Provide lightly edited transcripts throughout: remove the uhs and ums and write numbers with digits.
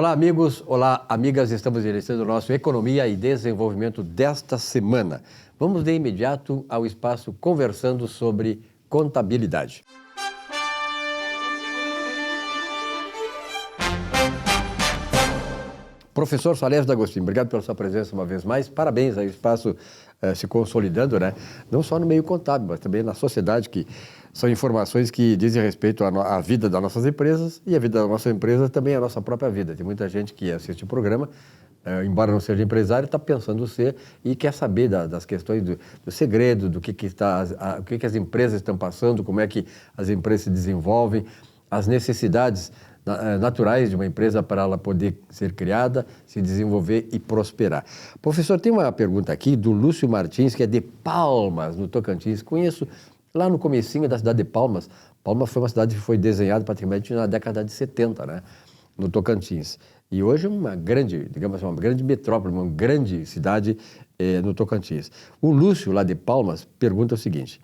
Olá, amigos. Olá, amigas. Estamos iniciando o nosso Economia e Desenvolvimento desta semana. Vamos de imediato ao espaço conversando sobre contabilidade. Professor Salésio D'Agostinho, obrigado pela sua presença uma vez mais. Parabéns aí, o espaço se consolidando, né? Não só no meio contábil, mas também na sociedade, que são informações que dizem respeito à vida das nossas empresas, e a vida da nossa empresa também é a nossa própria vida. Tem muita gente que assiste o programa, embora não seja empresário, está pensando ser e quer saber das questões do segredo, o que as empresas estão passando, como é que as empresas se desenvolvem, as necessidades naturais de uma empresa para ela poder ser criada, se desenvolver e prosperar. Professor, tem uma pergunta aqui do Lúcio Martins, que é de Palmas, no Tocantins. Conheço lá no comecinho da cidade de Palmas. Palmas foi uma cidade que foi desenhada praticamente na década de 70, né? No Tocantins. E hoje é uma grande, digamos assim, uma grande metrópole, uma grande cidade no Tocantins. O Lúcio, lá de Palmas, pergunta o seguinte: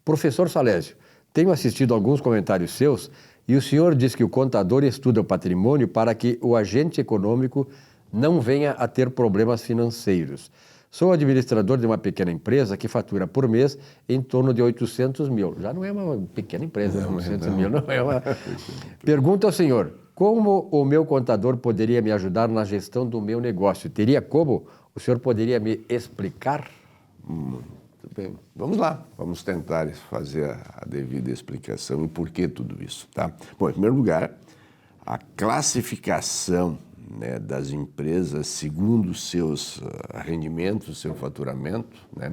Professor Salésio, tenho assistido alguns comentários seus e o senhor diz que o contador estuda o patrimônio para que o agente econômico não venha a ter problemas financeiros. Sou administrador de uma pequena empresa que fatura por mês em torno de 800 mil. Já não é uma pequena empresa, 800 mil não é uma... Pergunto ao senhor, como o meu contador poderia me ajudar na gestão do meu negócio? Teria como? O senhor poderia me explicar? Muito bem. Vamos lá, vamos tentar fazer a devida explicação e por que tudo isso, tá? Bom, em primeiro lugar, a classificação, né, das empresas segundo os seus rendimentos, seu faturamento, né,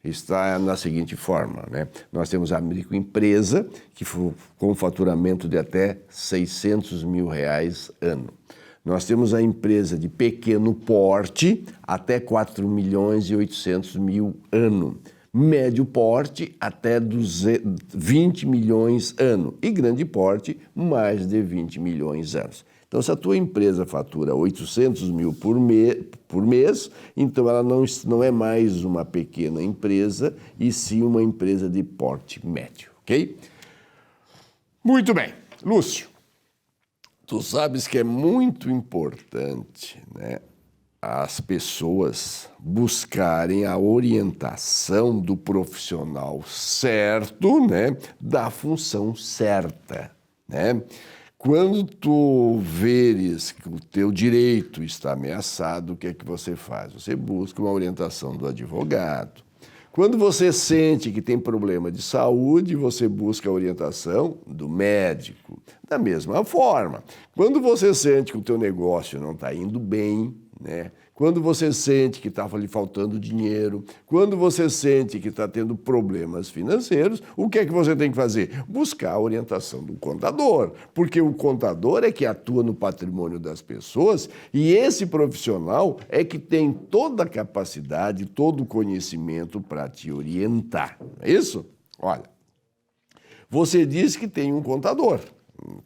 está na seguinte forma, né? Nós temos a microempresa, que com faturamento de até 600 mil reais ano. Nós temos a empresa de pequeno porte, até 4 milhões e 800 mil ano. Médio porte, até 20 milhões ano. E grande porte, mais de 20 milhões anos. Então, se a tua empresa fatura 800 mil por mês, então ela não é mais uma pequena empresa, e sim uma empresa de porte médio, ok? Muito bem. Lúcio, tu sabes que é muito importante, né, as pessoas buscarem a orientação do profissional certo, né, da função certa, né? Quando tu veres que o teu direito está ameaçado, o que é que você faz? Você busca uma orientação do advogado. Quando você sente que tem problema de saúde, você busca a orientação do médico. Da mesma forma, quando você sente que o teu negócio não está indo bem, né? Quando você sente que está lhe faltando dinheiro, quando você sente que está tendo problemas financeiros, o que é que você tem que fazer? Buscar a orientação do contador, porque o contador é que atua no patrimônio das pessoas e esse profissional é que tem toda a capacidade, todo o conhecimento para te orientar. É isso? Olha, você disse que tem um contador.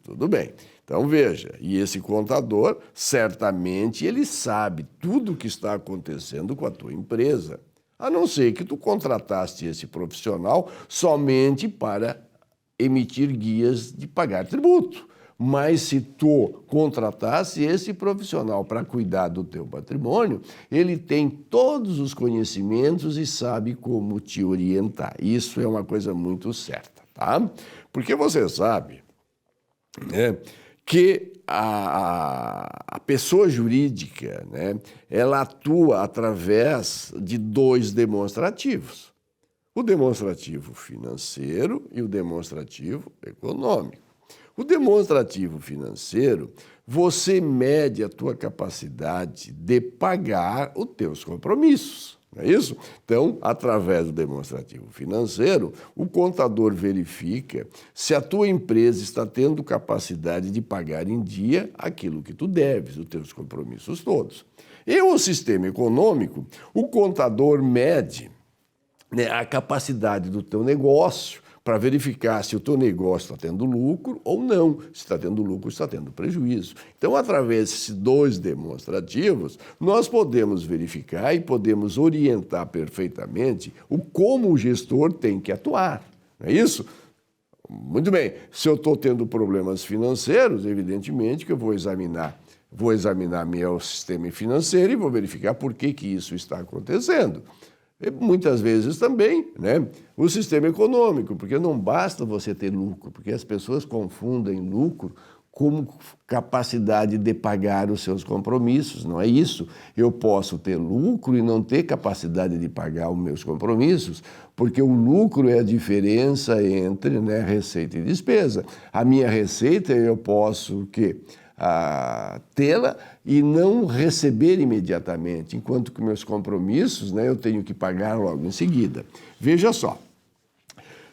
Tudo bem. Então veja, e esse contador, certamente ele sabe tudo o que está acontecendo com a tua empresa, a não ser que tu contrataste esse profissional somente para emitir guias de pagar tributo. Mas se tu contratasse esse profissional para cuidar do teu patrimônio, ele tem todos os conhecimentos e sabe como te orientar. Isso é uma coisa muito certa, tá? Porque você sabe, né, que a pessoa jurídica, né, ela atua através de dois demonstrativos. O demonstrativo financeiro e o demonstrativo econômico. O demonstrativo financeiro, você mede a tua capacidade de pagar os teus compromissos. Não é isso? Então, através do demonstrativo financeiro, o contador verifica se a tua empresa está tendo capacidade de pagar em dia aquilo que tu deves, os teus compromissos todos. E o sistema econômico, o contador mede, né, a capacidade do teu negócio para verificar se o teu negócio está tendo lucro ou não, se está tendo lucro, está tendo prejuízo. Então, através desses dois demonstrativos, nós podemos verificar e podemos orientar perfeitamente como o gestor tem que atuar. Não é isso? Muito bem. Se eu estou tendo problemas financeiros, evidentemente que eu vou examinar vou examinar meu sistema financeiro e vou verificar por que isso está acontecendo. E muitas vezes também, né, o sistema econômico, porque não basta você ter lucro, porque as pessoas confundem lucro como capacidade de pagar os seus compromissos, não é isso. Eu posso ter lucro e não ter capacidade de pagar os meus compromissos, porque o lucro é a diferença entre, né, receita e despesa. A minha receita eu posso tê-la e não receber imediatamente, enquanto que meus compromissos, né, eu tenho que pagar logo em seguida. Veja só,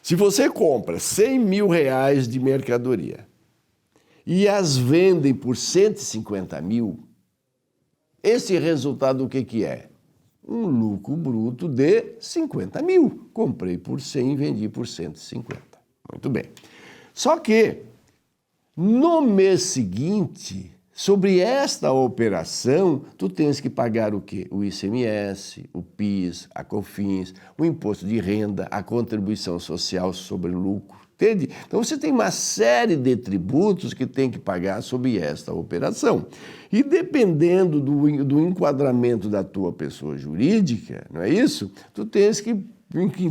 se você compra 100 mil reais de mercadoria e as vendem por 150 mil, esse resultado o que é? Um lucro bruto de 50 mil. Comprei por 100 e vendi por 150. Muito bem. Só que, no mês seguinte, sobre esta operação, tu tens que pagar o quê? O ICMS, o PIS, a COFINS, o imposto de renda, a contribuição social sobre lucro. Entende? Então você tem uma série de tributos que tem que pagar sobre esta operação. E dependendo do enquadramento da tua pessoa jurídica, não é isso? Tu tens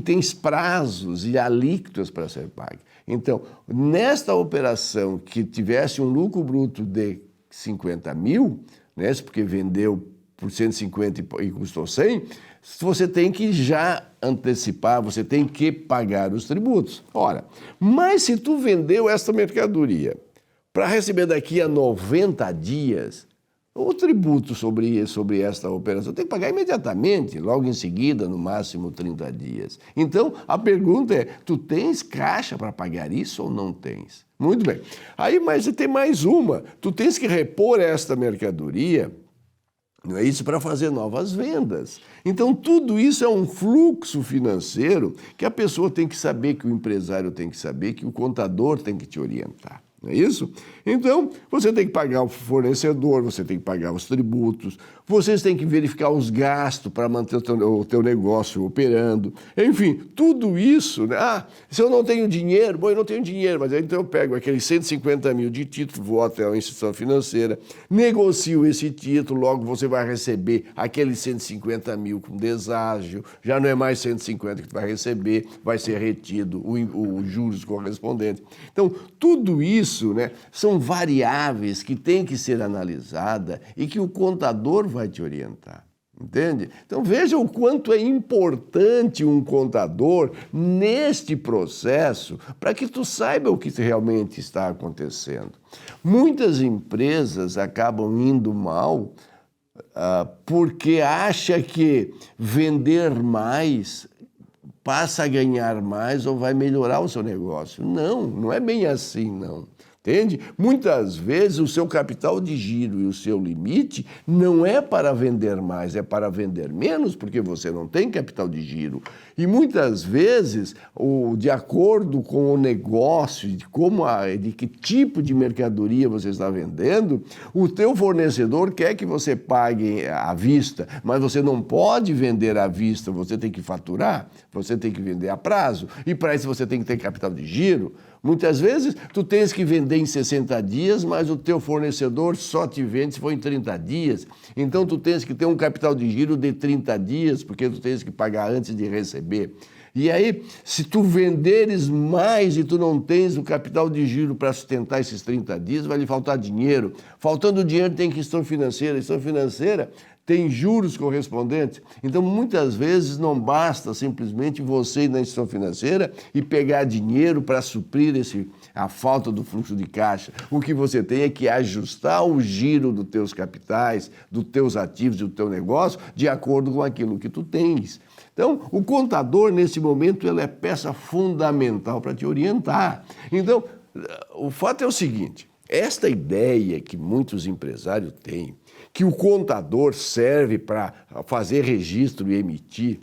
tens prazos e alíquotas para ser pago. Então, nesta operação que tivesse um lucro bruto de 50 mil, né, porque vendeu por 150 e custou 100, você tem que já antecipar, você tem que pagar os tributos. Ora, mas se tu vendeu esta mercadoria para receber daqui a 90 dias, o tributo sobre esta operação tem que pagar imediatamente, logo em seguida, no máximo 30 dias. Então, a pergunta é, tu tens caixa para pagar isso ou não tens? Muito bem. Aí, mas tem mais uma. Tu tens que repor esta mercadoria, não é isso, para fazer novas vendas. Então, tudo isso é um fluxo financeiro que a pessoa tem que saber, que o empresário tem que saber, que o contador tem que te orientar. Não é isso? Então, você tem que pagar o fornecedor, você tem que pagar os tributos, vocês têm que verificar os gastos para manter o teu negócio operando. Enfim, tudo isso, né? Se eu não tenho dinheiro, bom, eu não tenho dinheiro, mas então eu pego aqueles 150 mil de título, vou até a instituição financeira, negocio esse título, logo você vai receber aqueles 150 mil com deságio, já não é mais 150 que tu vai receber, vai ser retido os juros correspondentes. Então, tudo isso, né, são variáveis que têm que ser analisadas e que o contador vai te orientar, entende? Então veja o quanto é importante um contador neste processo para que tu saiba o que realmente está acontecendo. Muitas empresas acabam indo mal porque acha que vender mais passa a ganhar mais ou vai melhorar o seu negócio. Não, não é bem assim, não. Entende? Muitas vezes o seu capital de giro e o seu limite não é para vender mais, é para vender menos, porque você não tem capital de giro. E muitas vezes, de acordo com o negócio, de que tipo de mercadoria você está vendendo, o teu fornecedor quer que você pague à vista, mas você não pode vender à vista, você tem que faturar, você tem que vender a prazo. E para isso você tem que ter capital de giro. Muitas vezes, tu tens que vender em 60 dias, mas o teu fornecedor só te vende se for em 30 dias. Então, tu tens que ter um capital de giro de 30 dias, porque tu tens que pagar antes de receber. E aí, se tu venderes mais e tu não tens o capital de giro para sustentar esses 30 dias, vai lhe faltar dinheiro. Faltando dinheiro, tem questão financeira. Questão financeira tem juros correspondentes. Então, muitas vezes, não basta simplesmente você ir na instituição financeira e pegar dinheiro para suprir a falta do fluxo de caixa. O que você tem é que ajustar o giro dos teus capitais, dos teus ativos e do teu negócio de acordo com aquilo que tu tens. Então, o contador, nesse momento, ele é peça fundamental para te orientar. Então, o fato é o seguinte, esta ideia que muitos empresários têm, que o contador serve para fazer registro e emitir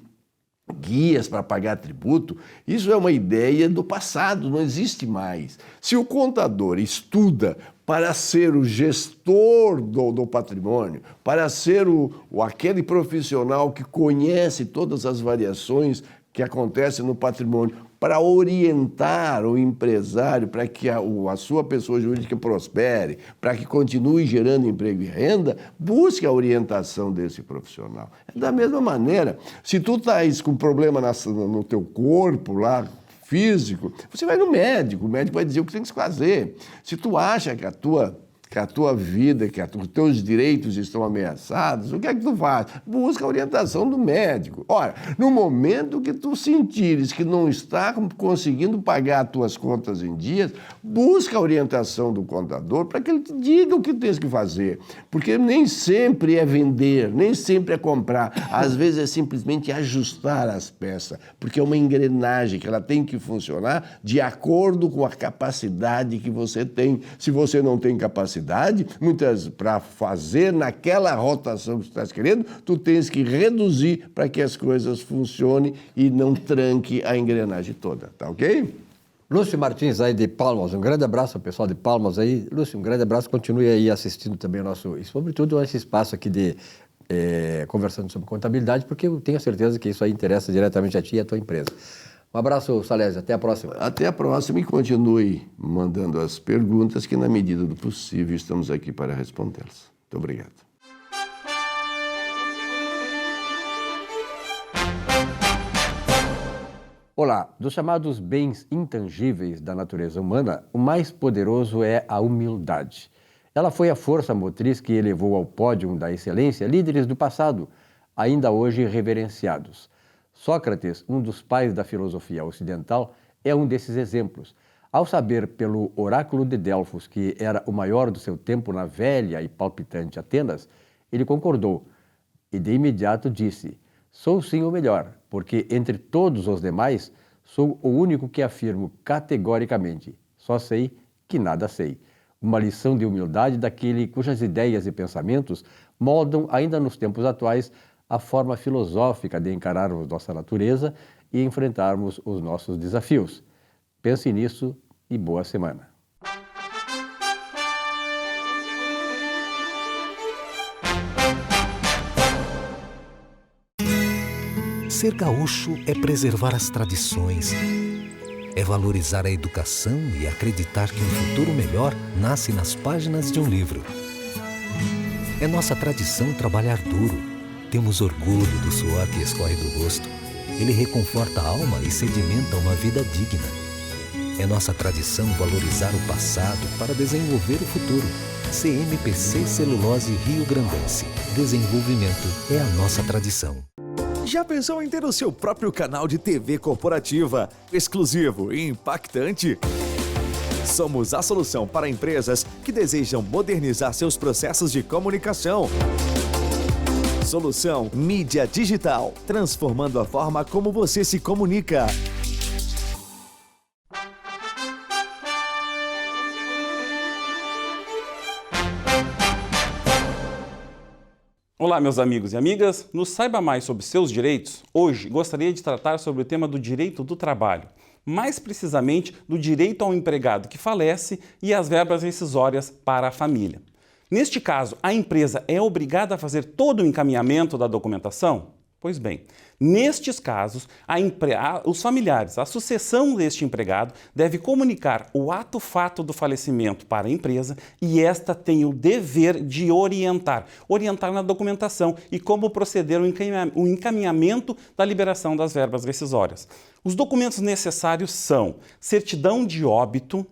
guias para pagar tributo, isso é uma ideia do passado, não existe mais. Se o contador estuda para ser o gestor do patrimônio, para ser aquele profissional que conhece todas as variações que acontecem no patrimônio, para orientar o empresário para que a sua pessoa jurídica prospere, para que continue gerando emprego e renda, busque a orientação desse profissional. Da mesma maneira, se tu estás com problema no teu corpo lá, físico, você vai no médico, o médico vai dizer o que tem que fazer. Se tu acha que a tua vida, que os teus direitos estão ameaçados, o que é que tu faz? Busca a orientação do médico. Ora, no momento que tu sentires que não está conseguindo pagar as tuas contas em dias, busca a orientação do contador para que ele te diga o que tens que fazer. Porque nem sempre é vender, nem sempre é comprar. Às vezes é simplesmente ajustar as peças, porque é uma engrenagem que ela tem que funcionar de acordo com a capacidade que você tem. Se você não tem capacidade, para fazer naquela rotação que tu estás querendo, tu tens que reduzir para que as coisas funcionem e não tranque a engrenagem toda, tá ok? Lúcio Martins aí de Palmas, um grande abraço ao pessoal de Palmas aí. Lúcio, um grande abraço, continue aí assistindo também o nosso, e sobretudo esse espaço aqui de conversando sobre contabilidade, porque eu tenho certeza que isso aí interessa diretamente a ti e a tua empresa. Um abraço, Salésio. Até a próxima. Até a próxima e continue mandando as perguntas que, na medida do possível, estamos aqui para respondê-las. Muito obrigado. Olá, dos chamados bens intangíveis da natureza humana, o mais poderoso é a humildade. Ela foi a força motriz que elevou ao pódio da excelência líderes do passado, ainda hoje reverenciados. Sócrates, um dos pais da filosofia ocidental, é um desses exemplos. Ao saber pelo oráculo de Delfos que era o maior do seu tempo na velha e palpitante Atenas, ele concordou e de imediato disse: "Sou sim o melhor, porque entre todos os demais sou o único que afirmo categoricamente: só sei que nada sei." Uma lição de humildade daquele cujas ideias e pensamentos moldam ainda nos tempos atuais a forma filosófica de encararmos nossa natureza e enfrentarmos os nossos desafios. Pense nisso e boa semana. Ser gaúcho é preservar as tradições, é valorizar a educação e acreditar que um futuro melhor nasce nas páginas de um livro. É nossa tradição trabalhar duro. Temos orgulho do suor que escorre do rosto. Ele reconforta a alma e sedimenta uma vida digna. É nossa tradição valorizar o passado para desenvolver o futuro. CMPC Celulose Rio Grandense. Desenvolvimento é a nossa tradição. Já pensou em ter o seu próprio canal de TV corporativa, exclusivo e impactante? Somos a solução para empresas que desejam modernizar seus processos de comunicação. Solução Mídia Digital, transformando a forma como você se comunica. Olá, meus amigos e amigas. No Saiba Mais sobre seus direitos, hoje gostaria de tratar sobre o tema do direito do trabalho. Mais precisamente, do direito ao empregado que falece e as verbas rescisórias para a família. Neste caso, a empresa é obrigada a fazer todo o encaminhamento da documentação? Pois bem, nestes casos, os familiares, a sucessão deste empregado deve comunicar o ato-fato do falecimento para a empresa e esta tem o dever de orientar na documentação e como proceder o encaminhamento da liberação das verbas rescisórias. Os documentos necessários são certidão de óbito,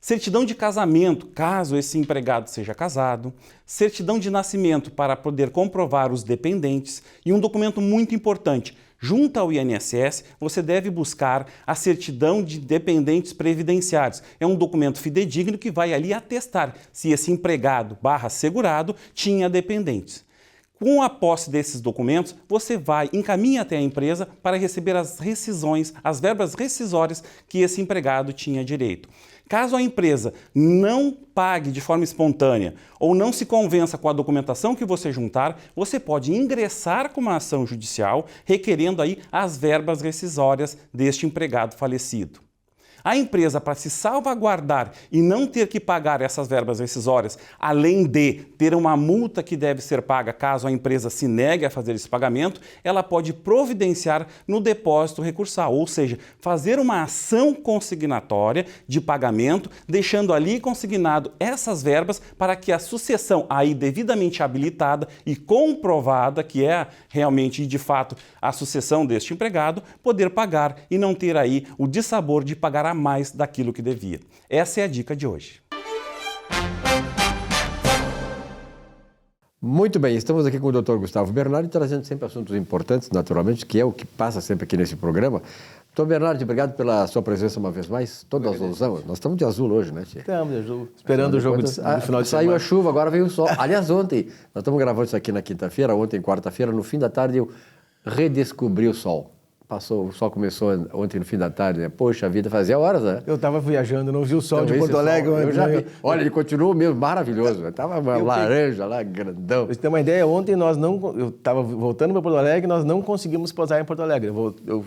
certidão de casamento, caso esse empregado seja casado, certidão de nascimento para poder comprovar os dependentes e um documento muito importante. Junto ao INSS, você deve buscar a certidão de dependentes previdenciários. É um documento fidedigno que vai ali atestar se esse empregado / segurado tinha dependentes. Com a posse desses documentos, você encaminha até a empresa para receber as rescisões, as verbas rescisórias que esse empregado tinha direito. Caso a empresa não pague de forma espontânea ou não se convença com a documentação que você juntar, você pode ingressar com uma ação judicial requerendo aí as verbas rescisórias deste empregado falecido. A empresa, para se salvaguardar e não ter que pagar essas verbas rescisórias, além de ter uma multa que deve ser paga caso a empresa se negue a fazer esse pagamento, ela pode providenciar no depósito recursal, ou seja, fazer uma ação consignatória de pagamento, deixando ali consignado essas verbas para que a sucessão aí devidamente habilitada e comprovada, que é realmente de fato a sucessão deste empregado, poder pagar e não ter aí o dissabor de pagar a mais daquilo que devia. Essa é a dica de hoje. Muito bem, estamos aqui com o Dr. Gustavo Bernardi, trazendo sempre assuntos importantes, naturalmente, que é o que passa sempre aqui nesse programa. Dr. Bernardi, obrigado pela sua presença uma vez mais, todo azulzão. Nós estamos de azul hoje, né, tia? Estamos de azul, esperando o jogo do final de semana. Saiu a chuva, agora veio o sol. Aliás, ontem, nós estamos gravando isso aqui na quinta-feira, ontem, quarta-feira, no fim da tarde, eu redescobri o sol. O sol começou ontem no fim da tarde, né? Poxa vida, fazia horas, né? Eu estava viajando, não vi o sol Então, de Porto Alegre. Eu já vi. Olha, ele continuou mesmo maravilhoso. Estava uma laranja lá, grandão. Pra você ter uma ideia, ontem eu estava voltando para Porto Alegre e nós não conseguimos pousar em Porto Alegre. Eu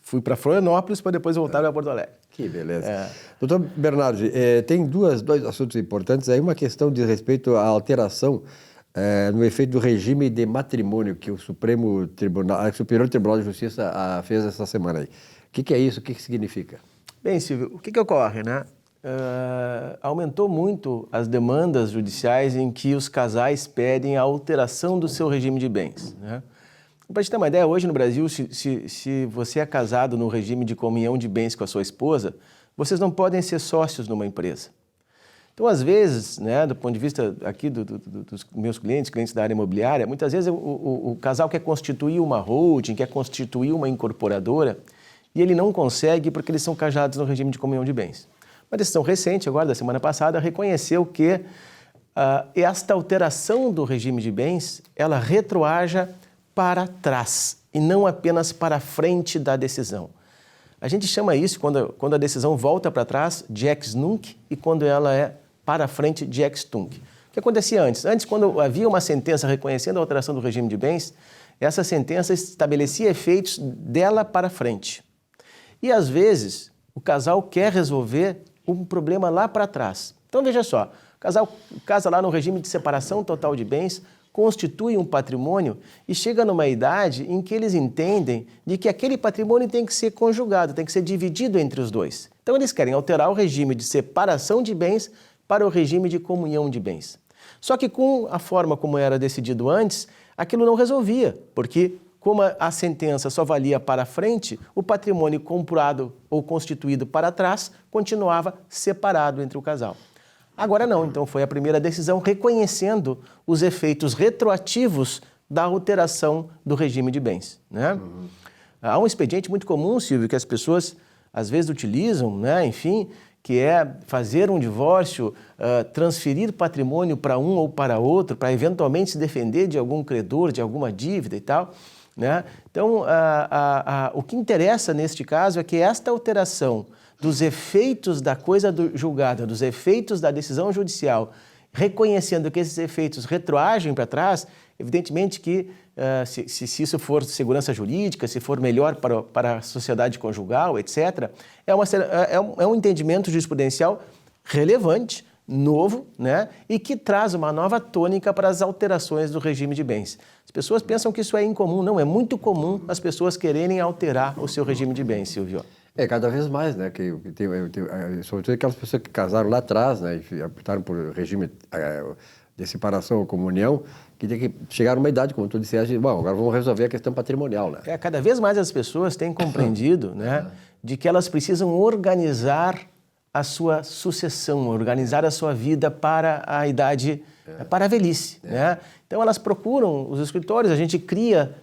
fui para Florianópolis para depois voltar para Porto Alegre. Que beleza. Doutor Bernardi, tem dois assuntos importantes. Aí uma questão de respeito à alteração no efeito do regime de matrimônio que o Superior Tribunal de Justiça fez essa semana aí. O que é isso? O que significa? Bem, Silvio, o que ocorre, né? Aumentou muito as demandas judiciais em que os casais pedem a alteração do seu regime de bens, né? Para te ter uma ideia, hoje no Brasil, se você é casado no regime de comunhão de bens com a sua esposa, vocês não podem ser sócios numa empresa. Então, às vezes, né, do ponto de vista aqui dos meus clientes da área imobiliária, muitas vezes o casal quer constituir uma holding, quer constituir uma incorporadora e ele não consegue porque eles são casados no regime de comunhão de bens. Uma decisão recente, agora da semana passada, reconheceu que esta alteração do regime de bens, ela retroaja para trás e não apenas para frente da decisão. A gente chama isso, quando a decisão volta para trás, de ex nunc, e quando ela é para frente, de ex tunc. O que acontecia antes? Antes, quando havia uma sentença reconhecendo a alteração do regime de bens, essa sentença estabelecia efeitos dela para frente. E, às vezes, o casal quer resolver um problema lá para trás. Então, veja só, o casal casa lá no regime de separação total de bens, constitui um patrimônio e chega numa idade em que eles entendem de que aquele patrimônio tem que ser conjugado, tem que ser dividido entre os dois. Então, eles querem alterar o regime de separação de bens para o regime de comunhão de bens. Só que com a forma como era decidido antes, aquilo não resolvia, porque como a sentença só valia para frente, o patrimônio comprado ou constituído para trás continuava separado entre o casal. Agora não, então foi a primeira decisão reconhecendo os efeitos retroativos da alteração do regime de bens, né? Há um expediente muito comum, Silvio, que as pessoas às vezes utilizam, né, enfim, que é fazer um divórcio, transferir patrimônio para um ou para outro, para eventualmente se defender de algum credor, de alguma dívida e tal, né? Então, o que interessa neste caso é que esta alteração dos efeitos da coisa julgada, dos efeitos da decisão judicial, reconhecendo que esses efeitos retroagem para trás, evidentemente que se isso for segurança jurídica, se for melhor para a sociedade conjugal, etc., é um entendimento jurisprudencial relevante, novo, né? E que traz uma nova tônica para as alterações do regime de bens. As pessoas pensam que isso é incomum, não, é muito comum as pessoas quererem alterar o seu regime de bens, Silvio. Cada vez mais, né? Sobretudo aquelas pessoas que casaram lá atrás, né? E optaram por regime de separação ou comunhão, que tem que chegar numa idade, como tu disseste, bom, agora vamos resolver a questão patrimonial, né? Cada vez mais as pessoas têm compreendido, né, de que elas precisam organizar a sua sucessão, organizar a sua vida para a idade, para a velhice, né? Então elas procuram os escritórios, a gente cria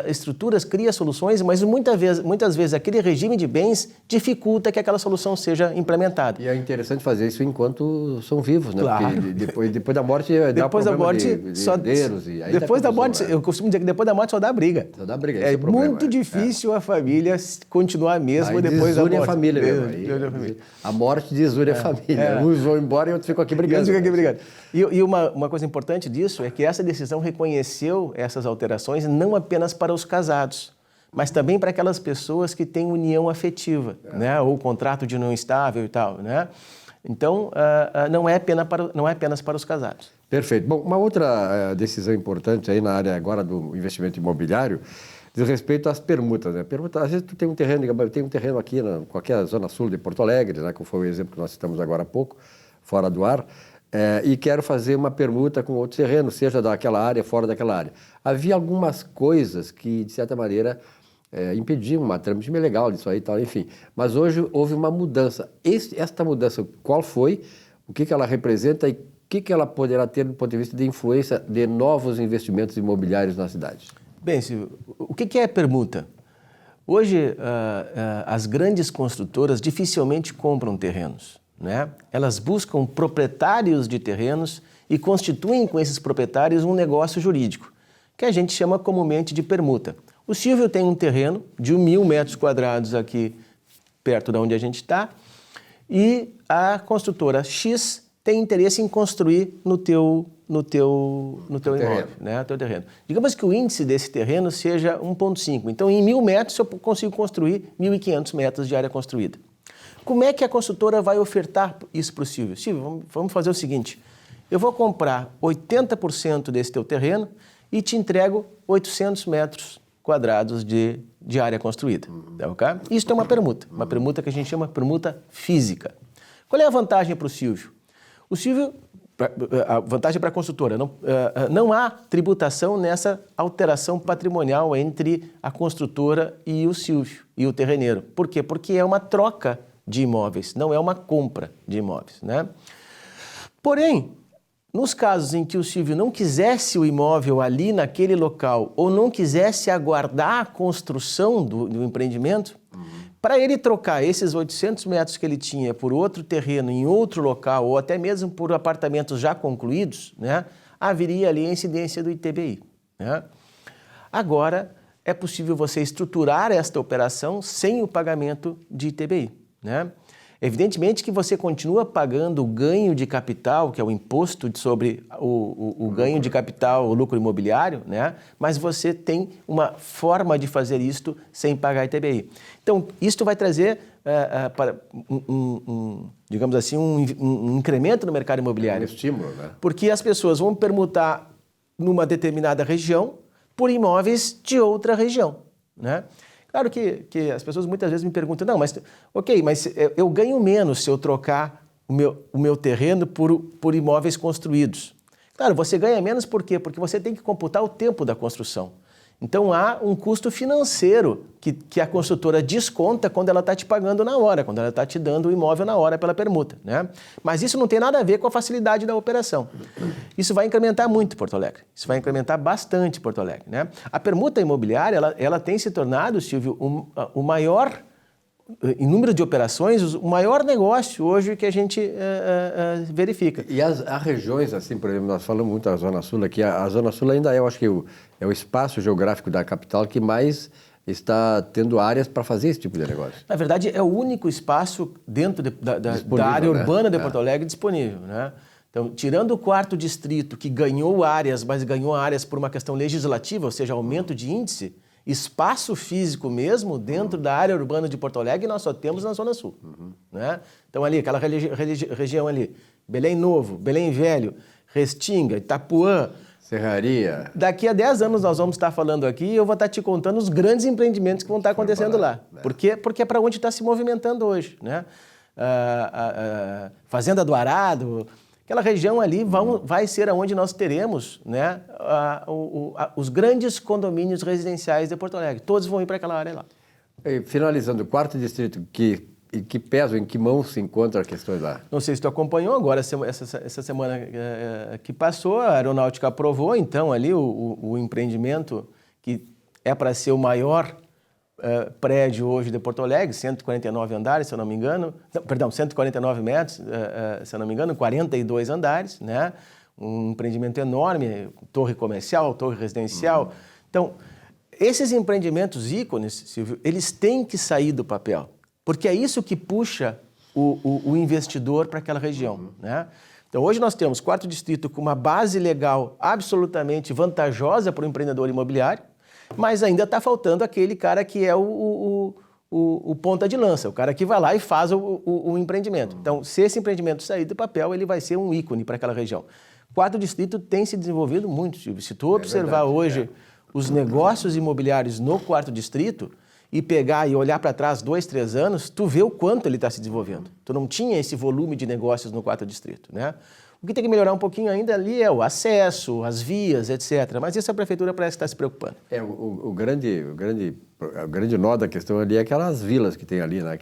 estruturas, cria soluções, mas muitas vezes aquele regime de bens dificulta que aquela solução seja implementada. E é interessante fazer isso enquanto são vivos, né? Claro. Porque depois da morte dá problema de herdeiros. Depois da morte, eu costumo dizer que depois da morte só dá briga. Só dá briga, é muito difícil a família continuar mesmo depois da morte. A família mesmo. A morte desune a família. Uns vão embora e outros ficam aqui brigando. E uma coisa importante disso é que essa decisão reconheceu essas alterações não apenas para os casados, mas também para aquelas pessoas que têm união afetiva, né? Ou contrato de união estável e tal, né? Então, não é apenas para os casados. Perfeito. Bom, uma outra decisão importante aí na área agora do investimento imobiliário diz respeito às permutas, né? Permuta, às vezes tu tem um terreno, eu tenho um terreno aqui na qualquer zona sul de Porto Alegre, né? Que foi o exemplo que nós citamos agora há pouco, fora do ar, e quero fazer uma permuta com outro terreno, seja daquela área, fora daquela área. Havia algumas coisas que, de certa maneira, impediam uma trâmite meio legal disso aí e tal, enfim. Mas hoje houve uma mudança. Esta mudança, qual foi, o que ela representa e o que ela poderá ter do ponto de vista de influência de novos investimentos imobiliários na cidade? Bem, Silvio, o que é permuta? Hoje, as grandes construtoras dificilmente compram terrenos, né? Elas buscam proprietários de terrenos e constituem com esses proprietários um negócio jurídico, que a gente chama comumente de permuta. O Silvio tem um terreno de 1.000 metros quadrados aqui perto de onde a gente está e a construtora X tem interesse em construir no teu imóvel, né? Teu terreno. Digamos que o índice desse terreno seja 1,5. Então, em 1.000 metros eu consigo construir 1.500 metros de área construída. Como é que a construtora vai ofertar isso para o Silvio? Silvio, vamos fazer o seguinte, eu vou comprar 80% desse teu terreno e te entrego 800 metros quadrados de área construída. Okay? Isso é uma permuta que a gente chama de permuta física. Qual é a vantagem para o Silvio? O Silvio, a vantagem para a construtora, não há tributação nessa alteração patrimonial entre a construtora e o Silvio, e o terreneiro. Por quê? Porque é uma troca de imóveis, não é uma compra de imóveis, né? Porém, nos casos em que o Silvio não quisesse o imóvel ali naquele local ou não quisesse aguardar a construção do empreendimento, para ele trocar esses 800 metros que ele tinha por outro terreno em outro local ou até mesmo por apartamentos já concluídos, né, haveria ali a incidência do ITBI, né? Agora, é possível você estruturar esta operação sem o pagamento de ITBI, né? Evidentemente que você continua pagando o ganho de capital, que é o imposto sobre o ganho de capital, o lucro imobiliário, né? Mas você tem uma forma de fazer isto sem pagar ITBI. Então, isto vai trazer, digamos assim, um incremento no mercado imobiliário. Um estímulo, né? Porque as pessoas vão permutar numa determinada região por imóveis de outra região, né? Claro que as pessoas muitas vezes me perguntam, não, mas eu ganho menos se eu trocar o meu terreno por imóveis construídos. Claro, você ganha menos por quê? Porque você tem que computar o tempo da construção. Então há um custo financeiro que a construtora desconta quando ela está te pagando na hora, quando ela está te dando o imóvel na hora pela permuta, né? Mas isso não tem nada a ver com a facilidade da operação. Isso vai incrementar muito Porto Alegre, isso vai incrementar bastante Porto Alegre, né? A permuta imobiliária, ela tem se tornado, Silvio, o maior, em número de operações, o maior negócio hoje que a gente verifica. E há regiões, assim, por exemplo, nós falamos muito da Zona Sul aqui, a Zona Sul ainda eu acho que é o espaço geográfico da capital que mais está tendo áreas para fazer esse tipo de negócio. Na verdade, é o único espaço dentro da área urbana de Porto Alegre disponível, né? Então, tirando o 4º distrito, que ganhou áreas, mas ganhou áreas por uma questão legislativa, ou seja, aumento de índice, espaço físico mesmo dentro da área urbana de Porto Alegre nós só temos na Zona Sul, né? Então ali, aquela região ali, Belém Novo, Belém Velho, Restinga, Itapuã, Serraria. Daqui a 10 anos nós vamos estar falando aqui e eu vou estar te contando os grandes empreendimentos que vão estar acontecendo lá. Né? Porque é para onde está se movimentando hoje, né? Fazenda do Arado, aquela região ali vai ser onde nós teremos, né, os grandes condomínios residenciais de Porto Alegre. Todos vão ir para aquela área lá. E, finalizando, o 4º distrito, em que peso, em que mão se encontra a questão lá? Não sei se tu acompanhou agora, essa semana que passou, a Aeronáutica aprovou, então, ali o empreendimento que é para ser o maior prédio hoje de Porto Alegre, 149 andares, se eu não me engano, 149 metros, se eu não me engano, 42 andares, né? Um empreendimento enorme, torre comercial, torre residencial. Então, esses empreendimentos ícones, Silvio, eles têm que sair do papel, porque é isso que puxa o investidor para aquela região, né? Então, hoje nós temos 4º distrito com uma base legal absolutamente vantajosa para o empreendedor imobiliário. Mas ainda está faltando aquele cara que é o ponta de lança, o cara que vai lá e faz o empreendimento. Então, se esse empreendimento sair do papel, ele vai ser um ícone para aquela região. O quarto distrito tem se desenvolvido muito, Silvio. Se tu observar hoje os negócios imobiliários no quarto distrito e pegar e olhar para trás 2, 3 anos, tu vê o quanto ele está se desenvolvendo. Tu não tinha esse volume de negócios no quarto distrito, né? O que tem que melhorar um pouquinho ainda ali é o acesso, as vias, etc. Mas isso a prefeitura parece estar se preocupando. O grande nó da questão ali é aquelas vilas que tem ali, né?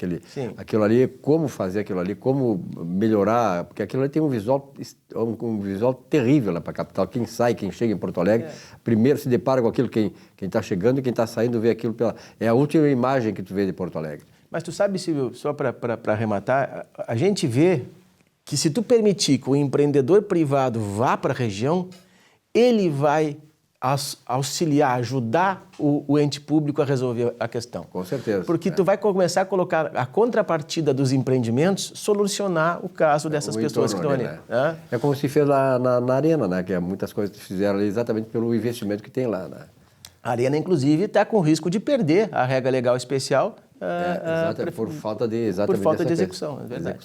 Aquilo ali, como fazer aquilo ali, como melhorar, porque aquilo ali tem um visual terrível lá para a capital. Quem sai, quem chega em Porto Alegre, primeiro se depara com aquilo, quem está chegando e quem está saindo vê aquilo é a última imagem que tu vê de Porto Alegre. Mas tu sabe, Silvio, só para arrematar, a gente vê que se tu permitir que o empreendedor privado vá para a região, ele vai auxiliar, ajudar o ente público a resolver a questão. Com certeza. Porque tu vai começar a colocar a contrapartida dos empreendimentos, solucionar o caso dessas pessoas que estão ali. Né? É como se fez lá na Arena, né? Que muitas coisas fizeram ali exatamente pelo investimento que tem lá, né? A Arena, inclusive, está com risco de perder a regra legal especial por falta de execução. É verdade.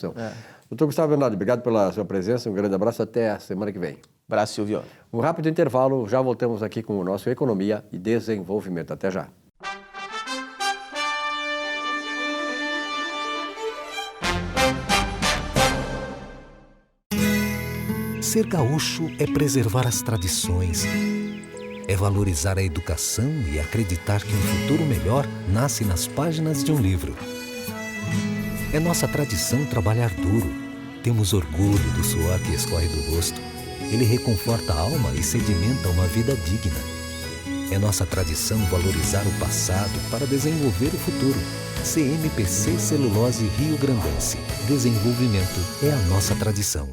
Doutor Gustavo Bernardi, obrigado pela sua presença, um grande abraço, até a semana que vem. Abraço, Silvio. Um rápido intervalo, já voltamos aqui com o nosso Economia e Desenvolvimento. Até já. Ser gaúcho é preservar as tradições, é valorizar a educação e acreditar que um futuro melhor nasce nas páginas de um livro. É nossa tradição trabalhar duro. Temos orgulho do suor que escorre do rosto. Ele reconforta a alma e sedimenta uma vida digna. É nossa tradição valorizar o passado para desenvolver o futuro. CMPC Celulose Rio Grandense. Desenvolvimento é a nossa tradição.